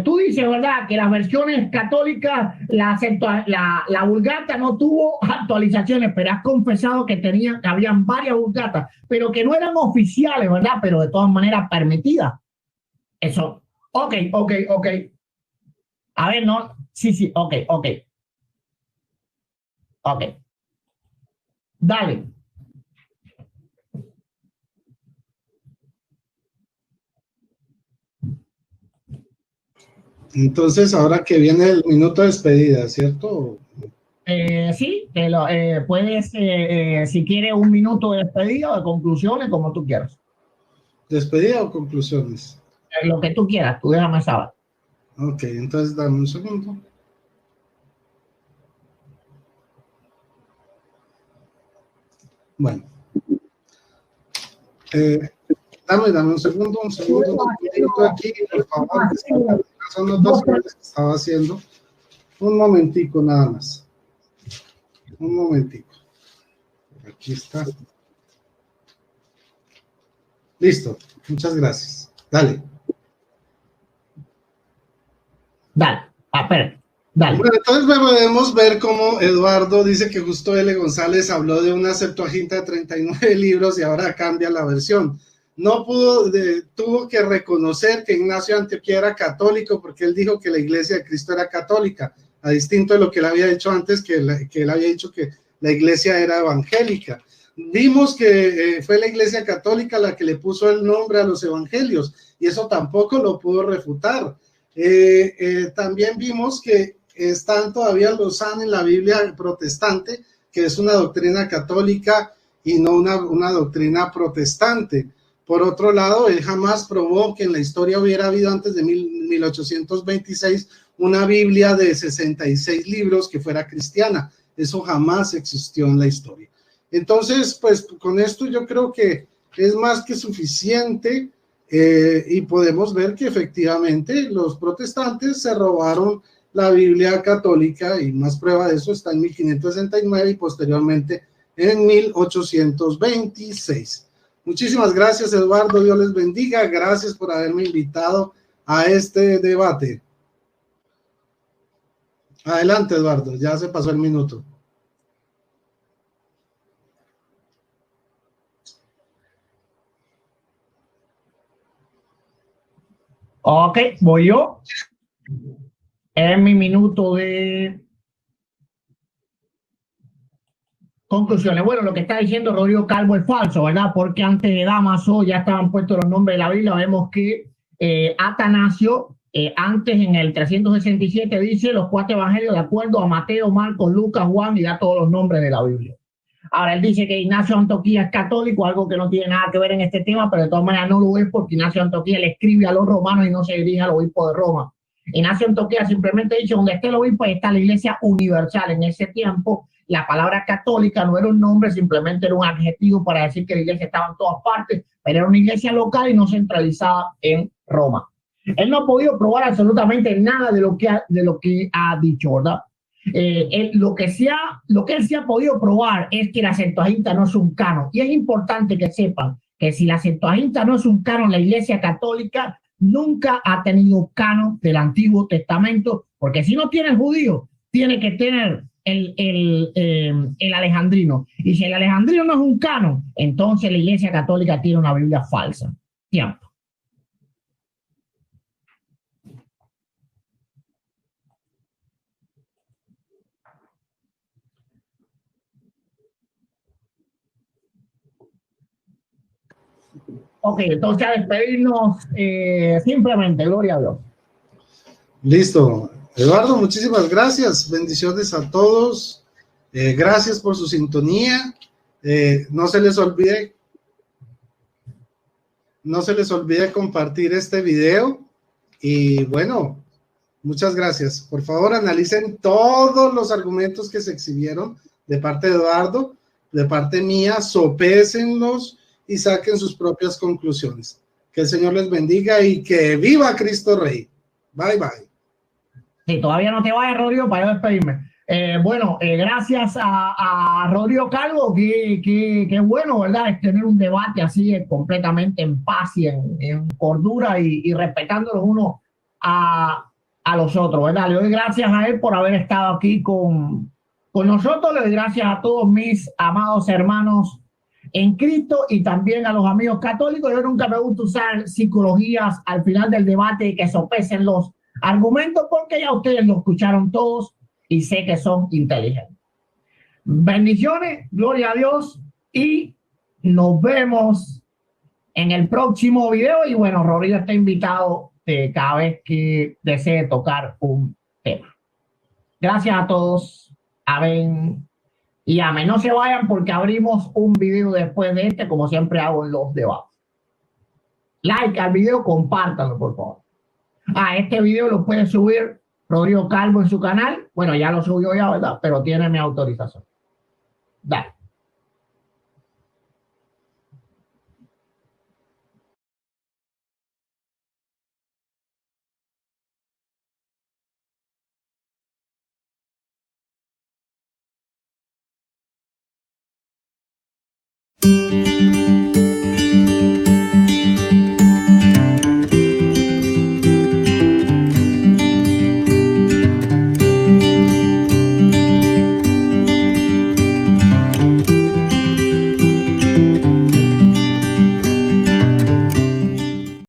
S1: Tú dices, ¿verdad? Que las versiones católicas, la Vulgata no tuvo actualizaciones, pero has confesado que habían varias Vulgatas, pero que no eran oficiales, ¿verdad? Pero de todas maneras permitidas. Eso. Ok. A ver, no. Sí, ok. Dale.
S2: Entonces, ahora que viene el minuto de despedida, ¿cierto?
S1: Sí, puedes, si quieres, un minuto de despedida o de conclusiones, como tú quieras.
S2: ¿Despedida o conclusiones?
S1: Lo que tú quieras, tú déjame saber.
S2: Ok, entonces dame un segundo. Bueno. Dame un segundo aquí, por favor, son los dos que estaba haciendo. Un momentico nada más. Un momentico. Aquí está. Listo. Muchas gracias. Dale. Dale. Bueno, entonces podemos ver cómo Eduardo dice que justo L. González habló de una Septuaginta de 39 libros y ahora cambia la versión. No tuvo que reconocer que Ignacio de Antioquía era católico porque él dijo que la Iglesia de Cristo era católica. a distinto de lo que él había dicho antes, que él había dicho que la iglesia era evangélica. Vimos que fue la iglesia católica la que le puso el nombre a los evangelios, y eso tampoco lo pudo refutar. También vimos que están todavía los están en la Biblia protestante, que es una doctrina católica y no una doctrina protestante. Por otro lado, él jamás probó que en la historia hubiera habido antes de 1826 una Biblia de 66 libros que fuera cristiana. Eso jamás existió en la historia. Entonces, pues con esto yo creo que es más que suficiente, y podemos ver que efectivamente los protestantes se robaron la Biblia católica, y más prueba de eso está en 1569 y posteriormente en 1826. Muchísimas gracias, Eduardo, Dios les bendiga, gracias por haberme invitado a este debate. Adelante, Eduardo, ya se pasó el minuto.
S1: Ok, voy yo. En mi minuto de conclusiones. Bueno, lo que está diciendo Rodrigo Calvo es falso, ¿verdad? Porque antes de Dámaso ya estaban puestos los nombres de la Biblia. Vemos que Atanasio, antes en el 367 dice los 4 evangelios de acuerdo a Mateo, Marcos, Lucas, Juan, y da todos los nombres de la Biblia. Ahora él dice que Ignacio de Antioquía es católico, algo que no tiene nada que ver en este tema, pero de todas maneras no lo es, porque Ignacio de Antioquía le escribe a los romanos y no se dirige al obispo de Roma. Ignacio de Antioquía simplemente dice, donde esté el obispo, ahí está la iglesia universal. En ese tiempo, la palabra católica no era un nombre, simplemente era un adjetivo para decir que la iglesia estaba en todas partes, pero era una iglesia local y no centralizada en Roma. Él no ha podido probar absolutamente nada de lo que ha dicho, ¿verdad? Lo que él sí ha podido probar es que la Septuaginta no es un canon. Y es importante que sepan que si la Septuaginta no es un canon, la Iglesia Católica nunca ha tenido canon del Antiguo Testamento, porque si no tiene el judío, tiene que tener el alejandrino. Y si el alejandrino no es un canon, entonces la Iglesia Católica tiene una Biblia falsa. Tiempo. Ok, entonces a despedirnos simplemente, gloria a Dios.
S2: Listo. Eduardo, muchísimas gracias. Bendiciones a todos. Gracias por su sintonía. No se les olvide compartir este video. Y bueno, muchas gracias. Por favor, analicen todos los argumentos que se exhibieron de parte de Eduardo, de parte mía, sopésenlos y saquen sus propias conclusiones. Que el Señor les bendiga y que viva Cristo Rey. Bye, bye.
S1: Si todavía no te vayas, Rodrigo, para yo despedirme. Gracias a Rodrigo Calvo, que bueno, ¿verdad? Es tener un debate así completamente en paz y en cordura y respetando los unos a los otros, ¿verdad? Le doy gracias a él por haber estado aquí con nosotros. Le doy gracias a todos mis amados hermanos en Cristo y también a los amigos católicos. Yo nunca me gusta usar psicologías al final del debate que sopesen los argumentos, porque ya ustedes lo escucharon todos y sé que son inteligentes. Bendiciones, gloria a Dios, y nos vemos en el próximo video. Y bueno, Rodrigo está invitado cada vez que desee tocar un tema. Gracias a todos. Amén y amén. No se vayan porque abrimos un video después de este, como siempre hago en los debates. Like al video, compártanlo, por favor. Este video lo puede subir Rodrigo Calvo en su canal. Bueno, ya lo subió ya, ¿verdad? Pero tiene mi autorización. Dale.